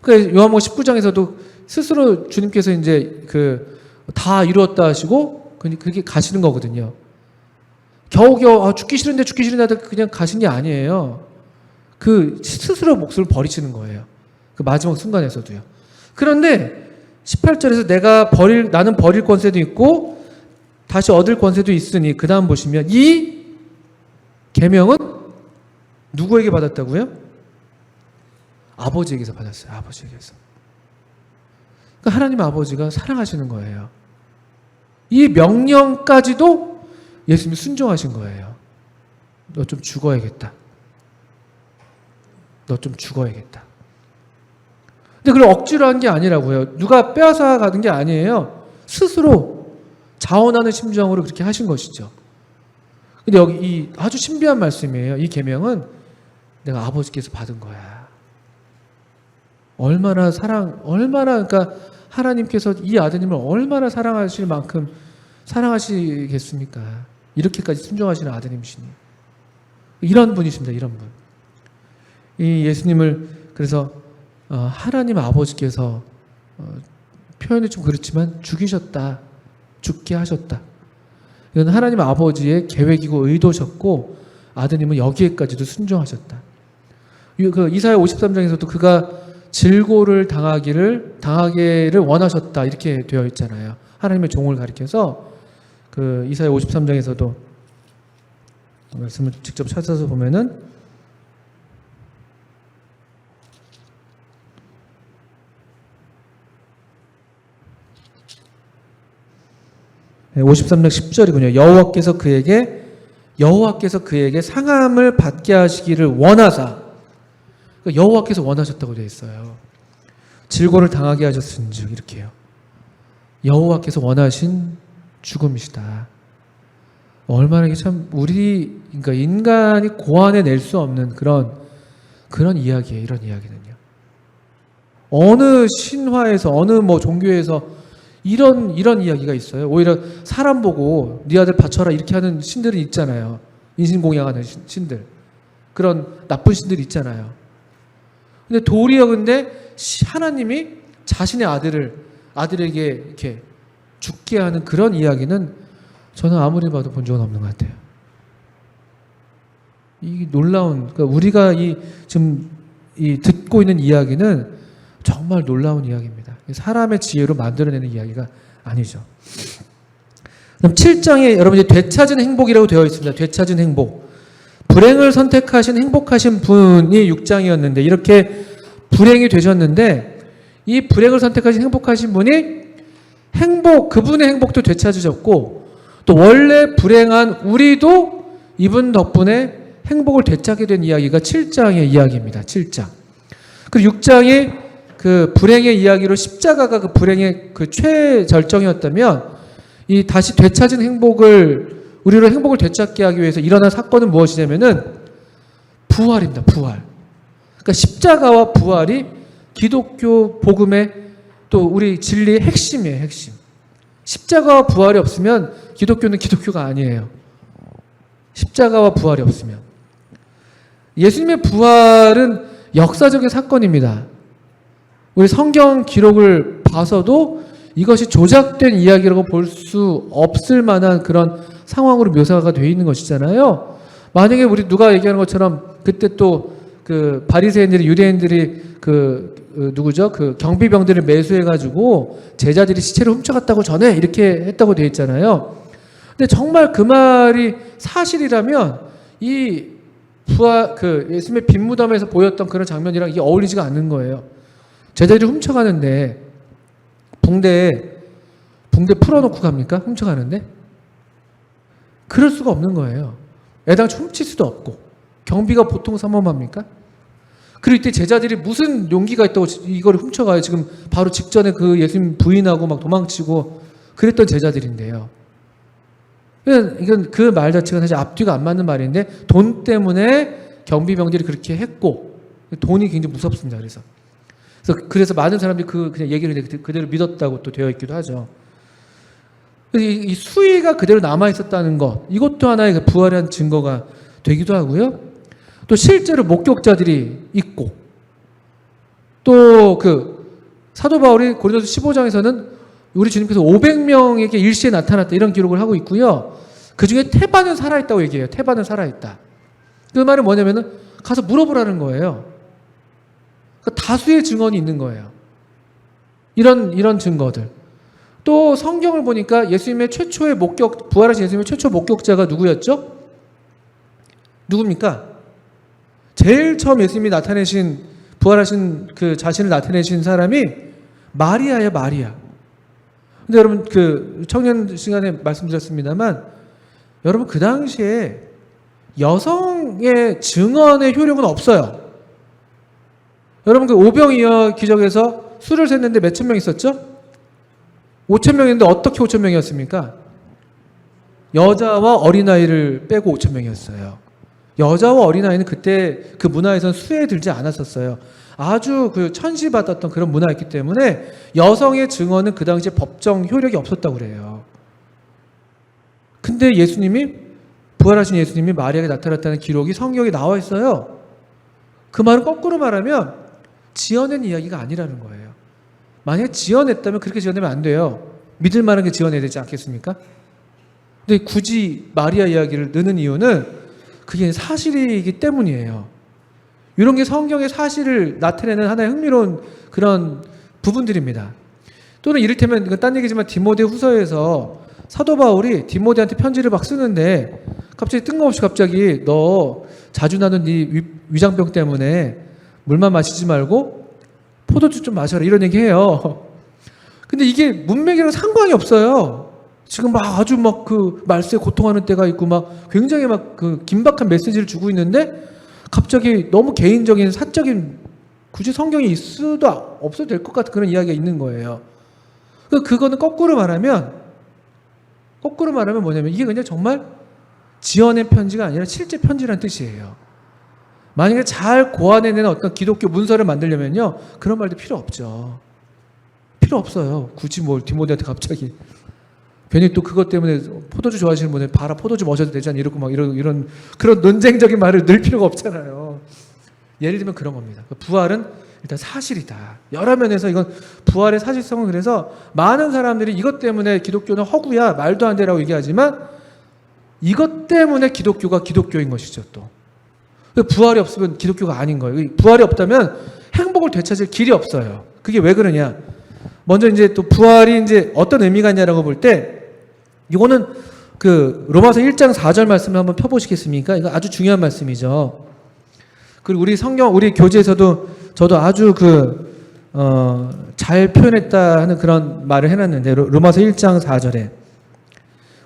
그러니까 요한복음 19장에서도 스스로 주님께서 이제 다 이루었다 하시고 그렇게 가시는 거거든요. 겨우겨우 죽기 싫은데 하다 그냥 가신 게 아니에요. 그 스스로 목숨을 버리시는 거예요. 그 마지막 순간에서도요. 그런데 18절에서 나는 버릴 권세도 있고 다시 얻을 권세도 있으니, 그 다음 보시면 이 계명은 누구에게 받았다고요? 아버지에게서 받았어요. 아버지에게서. 그러니까 하나님 아버지가 사랑하시는 거예요. 이 명령까지도 예수님이 순종하신 거예요. 너 좀 죽어야겠다. 너 좀 죽어야겠다. 근데 그걸 억지로 한 게 아니라고요. 누가 빼앗아 가는 게 아니에요. 스스로 자원하는 심정으로 그렇게 하신 것이죠. 근데 여기 이 아주 신비한 말씀이에요. 이 계명은 내가 아버지께서 받은 거야. 얼마나 그러니까 하나님께서 이 아드님을 얼마나 사랑하실 만큼 사랑하시겠습니까? 이렇게까지 순종하시는 아드님이시니. 이런 분이십니다. 이런 분. 이 예수님을 그래서 하나님 아버지께서 표현이 좀 그렇지만 죽이셨다. 죽게 하셨다. 이건 하나님 아버지의 계획이고 의도셨고 아드님은 여기에까지도 순종하셨다. 그 이사야 53장에서도 그가 질고를 당하기를 원하셨다. 이렇게 되어 있잖아요. 하나님의 종을 가리켜서 그 이사야 53장에서도 말씀을 직접 찾아서 보면은 53장 10절이군요. 여호와께서 그에게 상함을 받게 하시기를 원하사. 그러니까 여호와께서 원하셨다고 되어 있어요. 질고를 당하게 하셨은즉 이렇게요. 여호와께서 원하신 죽음이시다. 얼마나 이게 참 그러니까 인간이 고안해낼 수 없는 그런 이야기예요. 이런 이야기는요. 어느 신화에서 어느 뭐 종교에서 이런 이야기가 있어요. 오히려 사람 보고 네 아들 바쳐라 이렇게 하는 신들이 있잖아요. 인신공양하는 신들. 그런 나쁜 신들이 있잖아요. 근데 도리어 하나님이 자신의 아들에게 이렇게 죽게 하는 그런 이야기는 저는 아무리 봐도 본 적은 없는 것 같아요. 이 놀라운, 그러니까 우리가 지금 듣고 있는 이야기는 정말 놀라운 이야기입니다. 사람의 지혜로 만들어내는 이야기가 아니죠. 그럼 7장에 여러분 이제 되찾은 행복이라고 되어 있습니다. 되찾은 행복. 불행을 선택하신 행복하신 분이 6장이었는데 이렇게 불행이 되셨는데 이 불행을 선택하신 행복하신 분이 그분의 행복도 되찾으셨고 또 원래 불행한 우리도 이분 덕분에 행복을 되찾게 된 이야기가 7장의 이야기입니다. 7장. 그리고 6장이 그 불행의 이야기로 십자가가 그 불행의 그 최절정이었다면 이 다시 되찾은 우리로 행복을 되찾게 하기 위해서 일어난 사건은 무엇이냐면은 부활입니다. 부활. 그러니까 십자가와 부활이 기독교 복음의 또 우리 진리의 핵심이에요. 핵심. 십자가와 부활이 없으면 기독교는 기독교가 아니에요. 십자가와 부활이 없으면. 예수님의 부활은 역사적인 사건입니다. 우리 성경 기록을 봐서도 이것이 조작된 이야기라고 볼 수 없을 만한 그런 상황으로 묘사가 되어 있는 것이잖아요. 만약에 우리 누가 얘기하는 것처럼 그때 또 그 바리새인들이 유대인들이 누구죠? 그 경비병들을 매수해가지고 제자들이 시체를 훔쳐갔다고 전해 이렇게 했다고 되어 있잖아요. 근데 정말 그 말이 사실이라면 이 예수님의 빈 무덤에서 보였던 그런 장면이랑 이게 어울리지가 않는 거예요. 제자들이 훔쳐가는데 붕대 풀어놓고 갑니까? 훔쳐가는데? 그럴 수가 없는 거예요. 애당초 훔칠 수도 없고. 경비가 보통 삼엄합니까? 그리고 이때 제자들이 무슨 용기가 있다고 이걸 훔쳐가요. 지금 바로 직전에 그 예수님 부인하고 막 도망치고 그랬던 제자들인데요. 이건 그 말 자체가 사실 앞뒤가 안 맞는 말인데 돈 때문에 경비병들이 그렇게 했고 돈이 굉장히 무섭습니다. 그래서 많은 사람들이 그냥 얘기를 그대로 믿었다고 또 되어 있기도 하죠. 이 수위가 그대로 남아 있었다는 것, 이것도 하나의 부활의 한 증거가 되기도 하고요. 또 실제로 목격자들이 있고, 또 사도 바울이 고린도서 15장에서는 우리 주님께서 500명에게 일시에 나타났다 이런 기록을 하고 있고요. 그 중에 태반은 살아있다고 얘기해요. 태반은 살아있다. 그 말은 뭐냐면은 가서 물어보라는 거예요. 그러니까 다수의 증언이 있는 거예요. 이런 증거들. 또 성경을 보니까 예수님의 최초의 부활하신 예수님의 최초 목격자가 누구였죠? 누굽니까? 제일 처음 예수님이 부활하신 그 자신을 나타내신 사람이 마리아예요, 마리아. 근데 여러분, 청년 시간에 말씀드렸습니다만, 여러분, 그 당시에 여성의 증언의 효력은 없어요. 여러분, 오병이어 기적에서 수를 셌는데 몇천 명 있었죠? 5천 명인데 어떻게 5천 명이었습니까? 여자와 어린아이를 빼고 5천 명이었어요. 여자와 어린아이는 그때 그 문화에선 수혜에 들지 않았었어요. 아주 천시받았던 그런 문화였기 때문에 여성의 증언은 그 당시에 법정 효력이 없었다고 그래요. 근데 부활하신 예수님이 마리아에게 나타났다는 기록이 성경에 나와 있어요. 그 말은 거꾸로 말하면 지어낸 이야기가 아니라는 거예요. 만약에 지어냈다면 그렇게 지어내면 안 돼요. 믿을 만한 게 지어내야 되지 않겠습니까? 근데 굳이 마리아 이야기를 넣는 이유는 그게 사실이기 때문이에요. 이런 게 성경의 사실을 나타내는 하나의 흥미로운 그런 부분들입니다. 또는 이를테면 이건 딴 얘기지만 디모데 후서에서 사도 바울이 디모데한테 편지를 막 쓰는데 뜬금없이 너 자주 나는 네 위장병 때문에 물만 마시지 말고 포도주 좀 마셔라 이런 얘기해요. 근데 이게 문맥이랑 상관이 없어요. 지금 아주 말세에 고통하는 때가 있고 굉장히 긴박한 메시지를 주고 있는데 갑자기 너무 개인적인 사적인 굳이 성경이 있을 수도 없어도 될 것 같은 그런 이야기가 있는 거예요. 그거는 거꾸로 말하면 뭐냐면 이게 그냥 정말 지어낸 편지가 아니라 실제 편지라는 뜻이에요. 만약에 잘 고안해내는 어떤 기독교 문서를 만들려면요 그런 말도 필요 없죠. 필요 없어요. 굳이 디모데한테 갑자기 괜히 또 그것 때문에 포도주 좋아하시는 분들 포도주 마셔도 되지 않냐 이러고 이런 그런 논쟁적인 말을 넣을 필요가 없잖아요. 예를 들면 그런 겁니다. 부활은 일단 사실이다. 여러 면에서 이건 부활의 사실성은 그래서 많은 사람들이 이것 때문에 기독교는 허구야 말도 안 되라고 얘기하지만 이것 때문에 기독교가 기독교인 것이죠. 또 부활이 없으면 기독교가 아닌 거예요. 부활이 없다면 행복을 되찾을 길이 없어요. 그게 왜 그러냐? 먼저 또 부활이 어떤 의미가 있냐라고 볼 때 이거는 로마서 1장 4절 말씀을 한번 펴보시겠습니까? 이거 아주 중요한 말씀이죠. 그리고 우리 교재에서도 저도 아주 잘 표현했다 하는 그런 말을 해놨는데 로마서 1장 4절에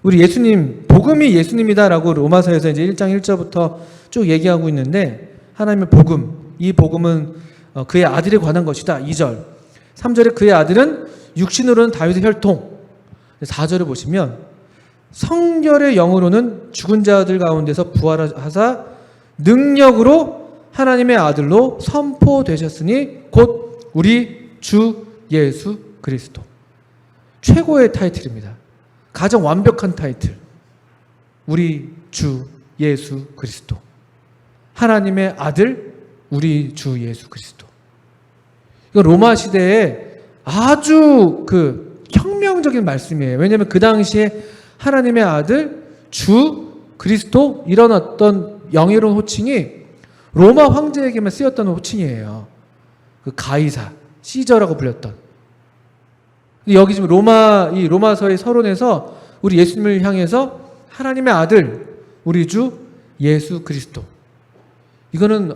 우리 복음이 예수님이다라고 로마서에서 1장 1절부터 쭉 얘기하고 있는데 하나님의 복음, 이 복음은 그의 아들에 관한 것이다. 2절. 3절에 그의 아들은 육신으로는 다윗의 혈통. 4절을 보시면 성결의 영으로는 죽은 자들 가운데서 부활하사 능력으로 하나님의 아들로 선포되셨으니 곧 우리 주 예수 그리스도. 최고의 타이틀입니다. 가장 완벽한 타이틀. 우리 주 예수 그리스도. 하나님의 아들 우리 주 예수 그리스도. 이거 로마 시대에 아주 그 혁명적인 말씀이에요. 왜냐하면 그 당시에 하나님의 아들 주 그리스도 이런 어떤 영예로운 호칭이 로마 황제에게만 쓰였던 호칭이에요. 그 가이사, 시저라고 불렸던. 여기 지금 이 로마서의 서론에서 우리 예수님을 향해서 하나님의 아들, 우리 주 예수 그리스도. 이거는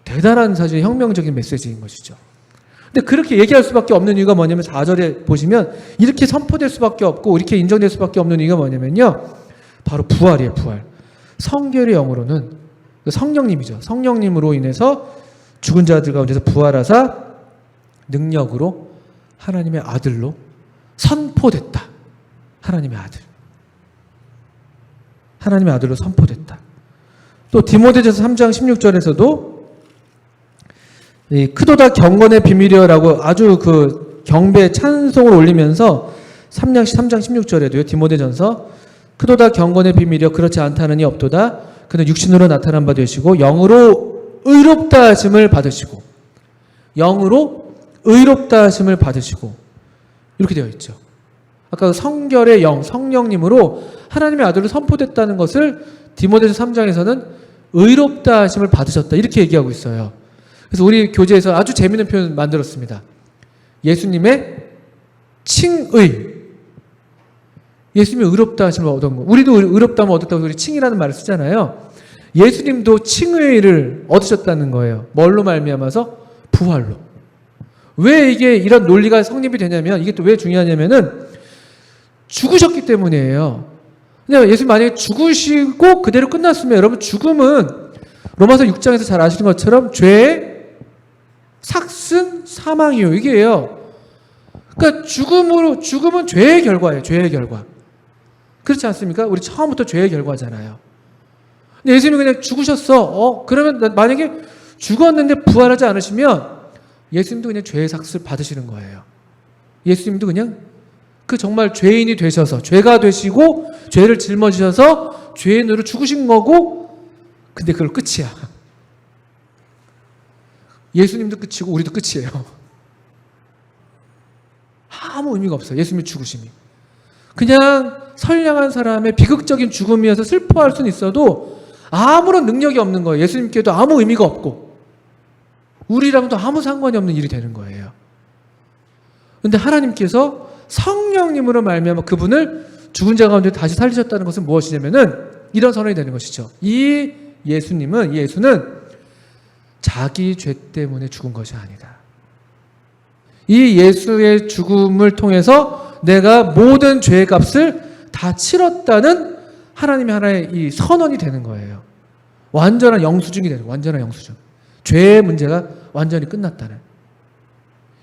대단한 사실 혁명적인 메시지인 것이죠. 근데 그렇게 얘기할 수밖에 없는 이유가 뭐냐면 4절에 보시면 이렇게 선포될 수밖에 없고 이렇게 인정될 수밖에 없는 이유가 뭐냐면요. 바로 부활이에요, 부활. 성결의 영으로는 성령님이죠. 성령님으로 인해서 죽은 자들 가운데서 부활하사 능력으로 하나님의 아들로 선포됐다. 하나님의 아들. 하나님의 아들로 선포됐다. 또 디모데전서 3장 16절에서도 이 크도다 경건의 비밀이여라고 아주 그 경배 찬송을 올리면서 3장 16절에도요. 디모데전서 크도다 경건의 비밀이여 그렇지 않다느니 없도다. 그는 육신으로 나타난 바 되시고 영으로 의롭다 하심을 받으시고 영으로 의롭다 하심을 받으시고 이렇게 되어 있죠. 아까 성결의 영, 성령님으로 하나님의 아들로 선포됐다는 것을 디모데서 3장에서는 의롭다 하심을 받으셨다 이렇게 얘기하고 있어요. 그래서 우리 교재에서 아주 재미있는 표현 만들었습니다. 예수님의 칭의. 예수님이 의롭다 하심을 얻은 거. 우리도 의롭다면 얻었다고 우리 칭이라는 말을 쓰잖아요. 예수님도 칭의를 얻으셨다는 거예요. 뭘로 말미암아서? 부활로. 왜 이게 이런 논리가 성립이 되냐면 이게 또 왜 중요하냐면은 죽으셨기 때문이에요. 근데 예수님 만약에 죽으시고 그대로 끝났으면 여러분 죽음은 로마서 6장에서 잘 아시는 것처럼 죄의 삭슨 사망이요. 이게요. 그러니까 죽음은 죄의 결과예요. 죄의 결과. 그렇지 않습니까? 우리 처음부터 죄의 결과잖아요. 근데 예수님이 그냥 죽으셨어. 그러면 만약에 죽었는데 부활하지 않으시면 예수님도 그냥 죄의 삭스를 받으시는 거예요. 예수님도 그냥 그 정말 죄인이 되셔서 죄가 되시고 죄를 짊어지셔서 죄인으로 죽으신 거고 근데 그걸 끝이야. 예수님도 끝이고 우리도 끝이에요. 아무 의미가 없어요. 예수님의 죽으심이. 그냥 선량한 사람의 비극적인 죽음이어서 슬퍼할 수는 있어도 아무런 능력이 없는 거예요. 예수님께도 아무 의미가 없고 우리랑도 아무 상관이 없는 일이 되는 거예요. 그런데 하나님께서 성령님으로 말미암아 그분을 죽은 자 가운데 다시 살리셨다는 것은 무엇이냐면은 이런 선언이 되는 것이죠. 이 예수는 자기 죄 때문에 죽은 것이 아니다. 이 예수의 죽음을 통해서 내가 모든 죄의 값을 다 치렀다는 하나님의 하나의 이 선언이 되는 거예요. 완전한 영수증이 되는 거예요. 완전한 영수증. 죄의 문제가 완전히 끝났다는.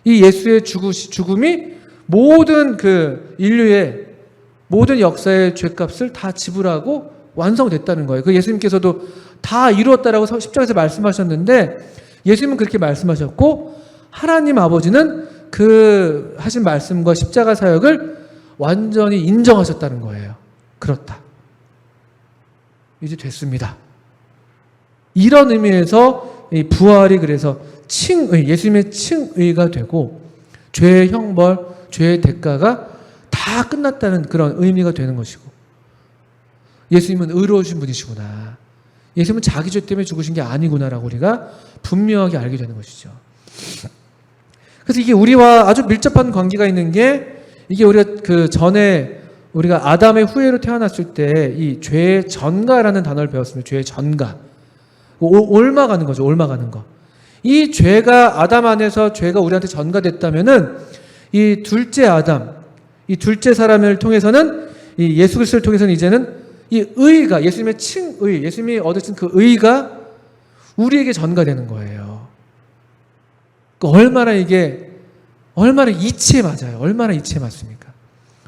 이 예수의 죽음이 모든 그 인류의 모든 역사의 죄값을 다 지불하고 완성됐다는 거예요. 그 예수님께서도 다 이루었다라고 10장에서 말씀하셨는데 예수님은 그렇게 말씀하셨고 하나님 아버지는 그 하신 말씀과 십자가 사역을 완전히 인정하셨다는 거예요. 그렇다. 이제 됐습니다. 이런 의미에서 이 부활이 그래서 칭의, 예수님의 칭의가 되고 죄의 형벌, 죄의 대가가 다 끝났다는 그런 의미가 되는 것이고 예수님은 의로우신 분이시구나. 예수님은 자기 죄 때문에 죽으신 게 아니구나라고 우리가 분명하게 알게 되는 것이죠. 그래서 이게 우리와 아주 밀접한 관계가 있는 게 이게 우리가 그 전에 우리가 아담의 후예로 태어났을 때 이 죄의 전가라는 단어를 배웠습니다. 죄의 전가. 옮아가는 거죠. 옮아가는 거. 이 죄가 아담 안에서 죄가 우리한테 전가됐다면은 이 둘째 아담, 이 둘째 사람을 통해서는 이 예수 그리스도를 통해서는 이제는 이 의가 예수님의 칭의, 예수님이 얻으신 그 의가 우리에게 전가되는 거예요. 얼마나 이치에 맞아요. 얼마나 이치에 맞습니까?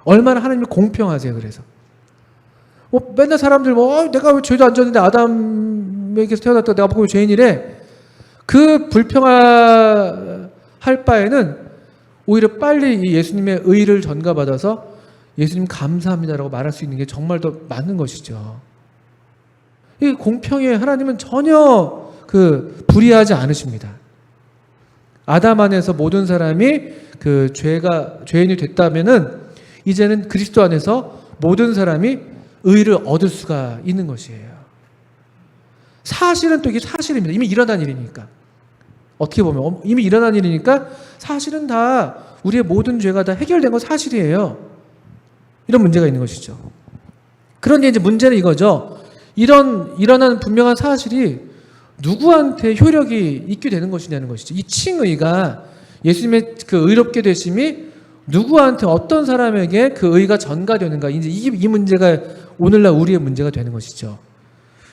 얼마나 하나님이 공평하세요. 그래서 맨날 사람들 내가 왜 죄도 안 졌는데 아담에게서 태어났다 내가 보고 죄인이래. 그 불평할 바에는 오히려 빨리 이 예수님의 의를 전가받아서 예수님 감사합니다라고 말할 수 있는 게 정말 더 맞는 것이죠. 이 공평에 하나님은 전혀 불의하지 않으십니다. 아담 안에서 모든 사람이 죄인이 됐다면은 이제는 그리스도 안에서 모든 사람이 의를 얻을 수가 있는 것이에요. 사실은 또 이게 사실입니다. 이미 일어난 일이니까. 어떻게 보면 이미 일어난 일이니까 사실은 다 우리의 모든 죄가 다 해결된 건 사실이에요. 이런 문제가 있는 것이죠. 그런데 이제 문제는 이거죠. 일어난 분명한 사실이 누구한테 효력이 있게 되는 것이냐는 것이죠. 이 칭의가 예수님의 그 의롭게 되심이 누구한테 어떤 사람에게 그 의가 전가되는가, 이제 이 문제가 오늘날 우리의 문제가 되는 것이죠.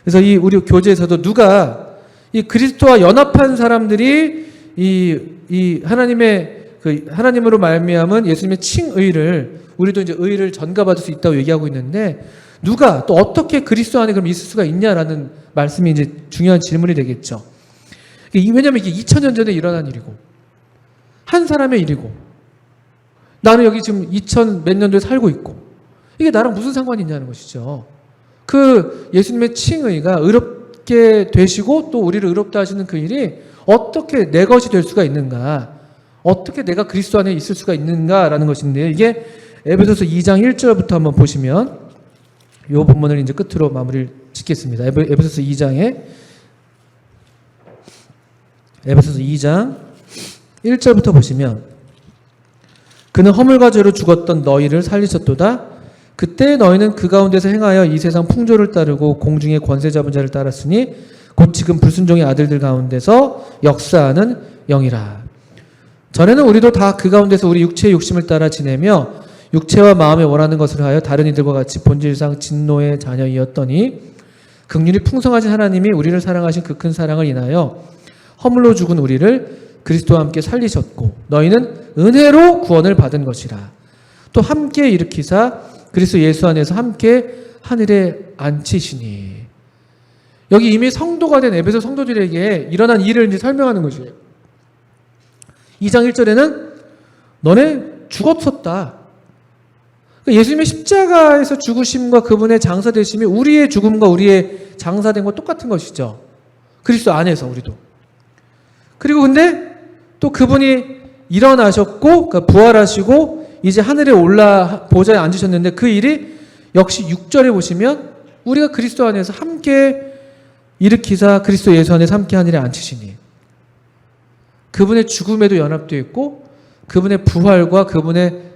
그래서 우리 교재에서도 누가 이 그리스도와 연합한 사람들이 이 하나님으로 말미암은 예수님의 칭의를 우리도 이제 의를 전가받을 수 있다고 얘기하고 있는데, 누가 또 어떻게 그리스도 안에 그럼 있을 수가 있냐라는 말씀이 이제 중요한 질문이 되겠죠. 왜냐하면 이게 2000년 전에 일어난 일이고 한 사람의 일이고 나는 여기 지금 2000 몇 년도에 살고 있고 이게 나랑 무슨 상관이 있냐는 것이죠. 그 예수님의 칭의가 의롭게 되시고 또 우리를 의롭다 하시는 그 일이 어떻게 내 것이 될 수가 있는가, 어떻게 내가 그리스도 안에 있을 수가 있는가라는 것인데, 이게 에베소서 2장 1절부터 한번 보시면 이 본문을 이제 끝으로 마무리를 짓겠습니다. 에베소서 2장 1절부터 보시면, 그는 허물과 죄로 죽었던 너희를 살리셨도다. 그때 너희는 그 가운데서 행하여 이 세상 풍조를 따르고 공중의 권세 잡은 자를 따랐으니 곧 지금 불순종의 아들들 가운데서 역사하는 영이라. 전에는 우리도 다 그 가운데서 우리 육체의 욕심을 따라 지내며 육체와 마음에 원하는 것을 하여 다른 이들과 같이 본질상 진노의 자녀이었더니, 긍휼이 풍성하신 하나님이 우리를 사랑하신 그 큰 사랑을 인하여 허물로 죽은 우리를 그리스도와 함께 살리셨고 너희는 은혜로 구원을 받은 것이라. 또 함께 일으키사 그리스도 예수 안에서 함께 하늘에 앉히시니. 여기 이미 성도가 된 에베소 성도들에게 일어난 일을 이제 설명하는 것이에요. 2장 1절에는 너네 죽었었다. 예수님의 십자가에서 죽으심과 그분의 장사되심이 우리의 죽음과 우리의 장사된 것 똑같은 것이죠. 그리스도 안에서 우리도. 그리고 근데 또 그분이 일어나셨고, 그러니까 부활하시고 이제 하늘에 올라 보좌에 앉으셨는데, 그 일이 역시 6절에 보시면 우리가 그리스도 안에서 함께 일으키사 그리스도 예수 안에서 함께 하늘에 앉히시니. 그분의 죽음에도 연합되어 있고 그분의 부활과 그분의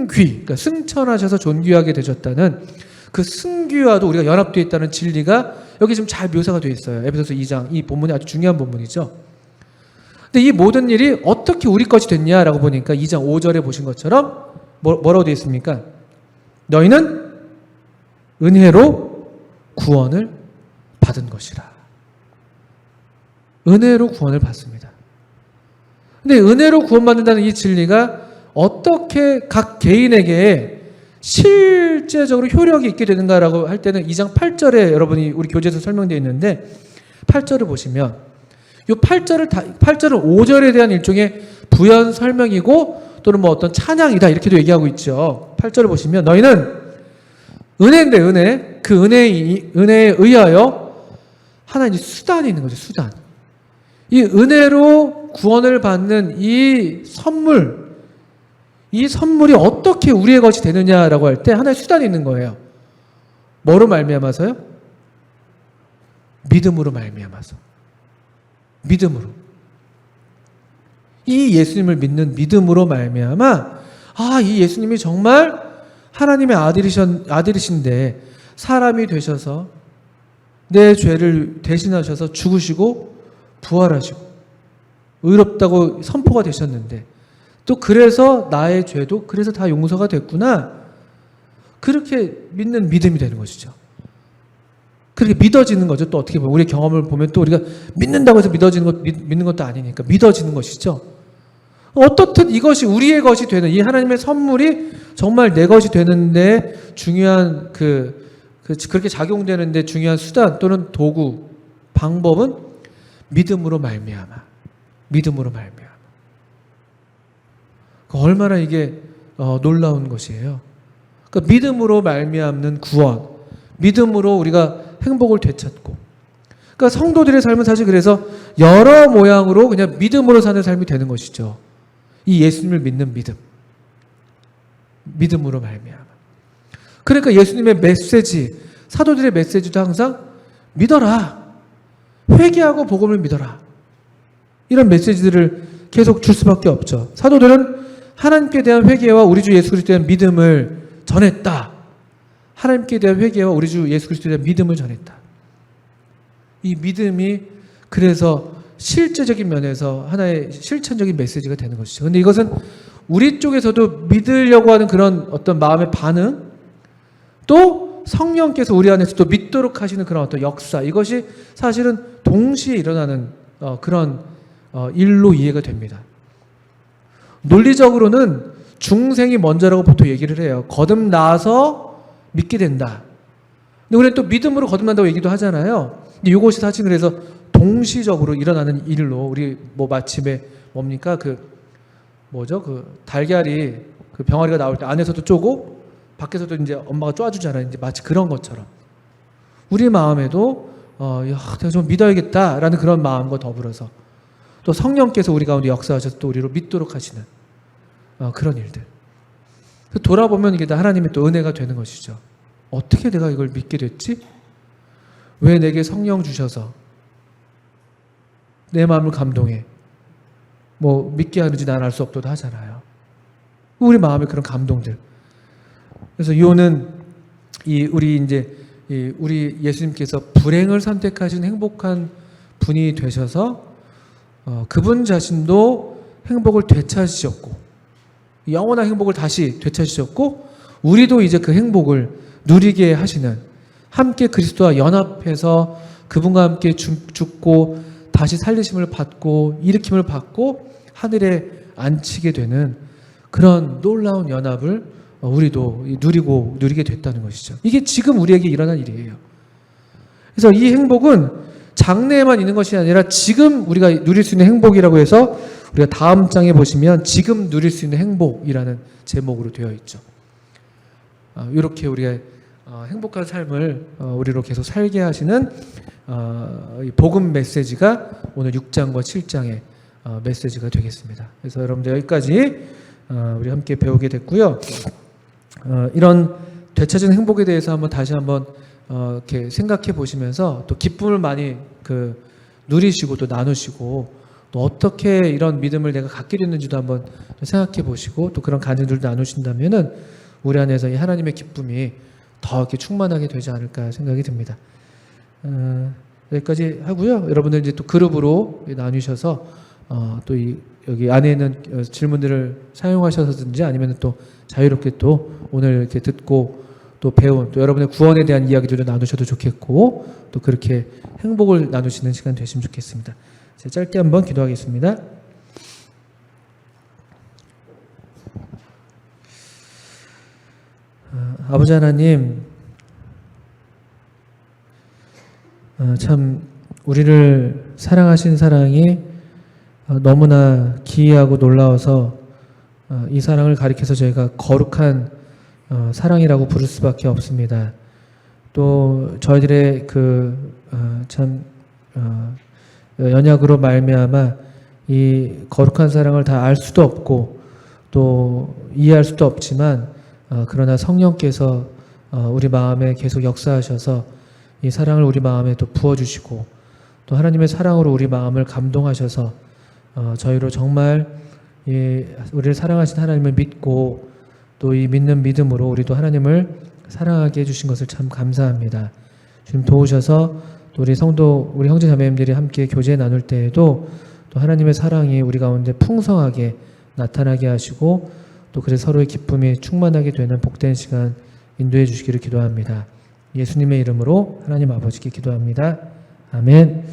그러니까 승천하셔서 존귀하게 되셨다는 그 승귀와도 우리가 연합되어 있다는 진리가 여기 지금 잘 묘사가 되어 있어요. 에베소서 2장, 이 본문이 아주 중요한 본문이죠. 근데 이 모든 일이 어떻게 우리 것이 됐냐라고 보니까 2장 5절에 보신 것처럼 뭐라고 되어 있습니까? 너희는 은혜로 구원을 받은 것이라. 은혜로 구원을 받습니다. 근데 은혜로 구원받는다는 이 진리가 어떻게 각 개인에게 실제적으로 효력이 있게 되는가라고 할 때는 2장 8절에 여러분이 우리 교재에서 설명되어 있는데, 8절을 보시면 이 8절은 5절에 대한 일종의 부연 설명이고 또는 뭐 어떤 찬양이다 이렇게도 얘기하고 있죠. 8절을 보시면 너희는 은혜인데 은혜, 그 은혜에 의하여 하나님 수단이 있는 거죠. 수단. 이 은혜로 구원을 받는 이 선물이 어떻게 우리의 것이 되느냐라고 할 때 하나의 수단이 있는 거예요. 뭐로 말미암아서요? 믿음으로 말미암아서. 믿음으로. 이 예수님을 믿는 믿음으로 말미암아, 이 예수님이 정말 하나님의 아들이신데 사람이 되셔서 내 죄를 대신하셔서 죽으시고 부활하시고 의롭다고 선포가 되셨는데, 또 그래서 나의 죄도 그래서 다 용서가 됐구나, 그렇게 믿는 믿음이 되는 것이죠. 그렇게 믿어지는 거죠. 또 어떻게 보면 우리의 경험을 보면 또 우리가 믿는다고 해서 믿는 것도 아니니까 믿어지는 것이죠. 어떻든 이것이 우리의 것이 되는, 이 하나님의 선물이 정말 내 것이 되는데 중요한 그렇게 작용되는데 중요한 수단 또는 도구, 방법은 믿음으로 말미암아. 믿음으로 말미암아. 얼마나 이게 놀라운 것이에요. 그러니까 믿음으로 말미암는 구원, 믿음으로 우리가 행복을 되찾고. 그러니까 성도들의 삶은 사실 그래서 여러 모양으로 그냥 믿음으로 사는 삶이 되는 것이죠. 이 예수님을 믿는 믿음. 믿음으로 말미암아. 그러니까 예수님의 메시지, 사도들의 메시지도 항상 믿어라. 회개하고 복음을 믿어라. 이런 메시지들을 계속 줄 수밖에 없죠. 사도들은 하나님께 대한 회개와 우리 주 예수 그리스도에 대한 믿음을 전했다. 하나님께 대한 회개와 우리 주 예수 그리스도에 대한 믿음을 전했다. 이 믿음이 그래서 실제적인 면에서 하나의 실천적인 메시지가 되는 것이죠. 그런데 이것은 우리 쪽에서도 믿으려고 하는 그런 어떤 마음의 반응, 또 성령께서 우리 안에서 또 믿도록 하시는 그런 어떤 역사, 이것이 사실은 동시에 일어나는 그런 일로 이해가 됩니다. 논리적으로는 중생이 먼저라고 보통 얘기를 해요. 거듭나서 믿게 된다. 근데 우리는 또 믿음으로 거듭난다고 얘기도 하잖아요. 근데 이것이 사실 그래서 동시적으로 일어나는 일로, 우리 뭐 마침에 뭡니까? 그 달걀이, 그 병아리가 나올 때 안에서도 쪼고 밖에서도 이제 엄마가 쪼아주잖아요. 이제 마치 그런 것처럼 우리 마음에도 내가 좀 믿어야겠다라는 그런 마음과 더불어서 또 성령께서 우리 가운데 역사하셔서 또 우리로 믿도록 하시는 그런 일들. 돌아보면 이게 다 하나님의 또 은혜가 되는 것이죠. 어떻게 내가 이걸 믿게 됐지? 왜 내게 성령 주셔서 내 마음을 감동해? 뭐 믿게 하는지 난 알 수 없도다 하잖아요. 우리 마음에 그런 감동들. 그래서 요는 우리 예수님께서 불행을 선택하신 행복한 분이 되셔서 그분 자신도 행복을 되찾으셨고 영원한 행복을 다시 되찾으셨고 우리도 이제 그 행복을 누리게 하시는, 함께 그리스도와 연합해서 그분과 함께 죽고 다시 살리심을 받고 일으킴을 받고 하늘에 앉히게 되는 그런 놀라운 연합을 우리도 누리게 됐다는 것이죠. 이게 지금 우리에게 일어난 일이에요. 그래서 이 행복은 장래에만 있는 것이 아니라 지금 우리가 누릴 수 있는 행복이라고 해서 우리가 다음 장에 보시면 지금 누릴 수 있는 행복이라는 제목으로 되어 있죠. 이렇게 우리의 행복한 삶을 우리로 계속 살게 하시는 복음 메시지가 오늘 6장과 7장의 메시지가 되겠습니다. 그래서 여러분들 여기까지 우리 함께 배우게 됐고요. 이런 되찾은 행복에 대해서 다시 한번 이렇게 생각해 보시면서 또 기쁨을 많이 누리시고 또 나누시고 또 어떻게 이런 믿음을 내가 갖게 됐는지도 한번 생각해 보시고 또 그런 간증들도 나누신다면은 우리 안에서 이 하나님의 기쁨이 더 이렇게 충만하게 되지 않을까 생각이 듭니다. 여기까지 하고요. 여러분들 이제 또 그룹으로 나누셔서 또 여기 안에 있는 질문들을 사용하셔서든지 아니면 또 자유롭게 또 오늘 이렇게 듣고 또 배운 또 여러분의 구원에 대한 이야기들을 나누셔도 좋겠고 또 그렇게 행복을 나누시는 시간 되시면 좋겠습니다. 제가 짧게 한번 기도하겠습니다. 아버지 하나님, 참 우리를 사랑하신 사랑이 너무나 기이하고 놀라워서 이 사랑을 가리켜서 저희가 거룩한 사랑이라고 부를 수밖에 없습니다. 또 저희들의 연약으로 말미암아 이 거룩한 사랑을 다 알 수도 없고 또 이해할 수도 없지만 그러나 성령께서 우리 마음에 계속 역사하셔서 이 사랑을 우리 마음에 또 부어주시고 또 하나님의 사랑으로 우리 마음을 감동하셔서 저희로 정말 우리를 사랑하신 하나님을 믿고 또 이 믿는 믿음으로 우리도 하나님을 사랑하게 해주신 것을 참 감사합니다. 주님 도우셔서 또 우리 성도, 우리 형제 자매님들이 함께 교제 나눌 때에도 또 하나님의 사랑이 우리 가운데 풍성하게 나타나게 하시고 또 그래서 서로의 기쁨이 충만하게 되는 복된 시간 인도해 주시기를 기도합니다. 예수님의 이름으로 하나님 아버지께 기도합니다. 아멘.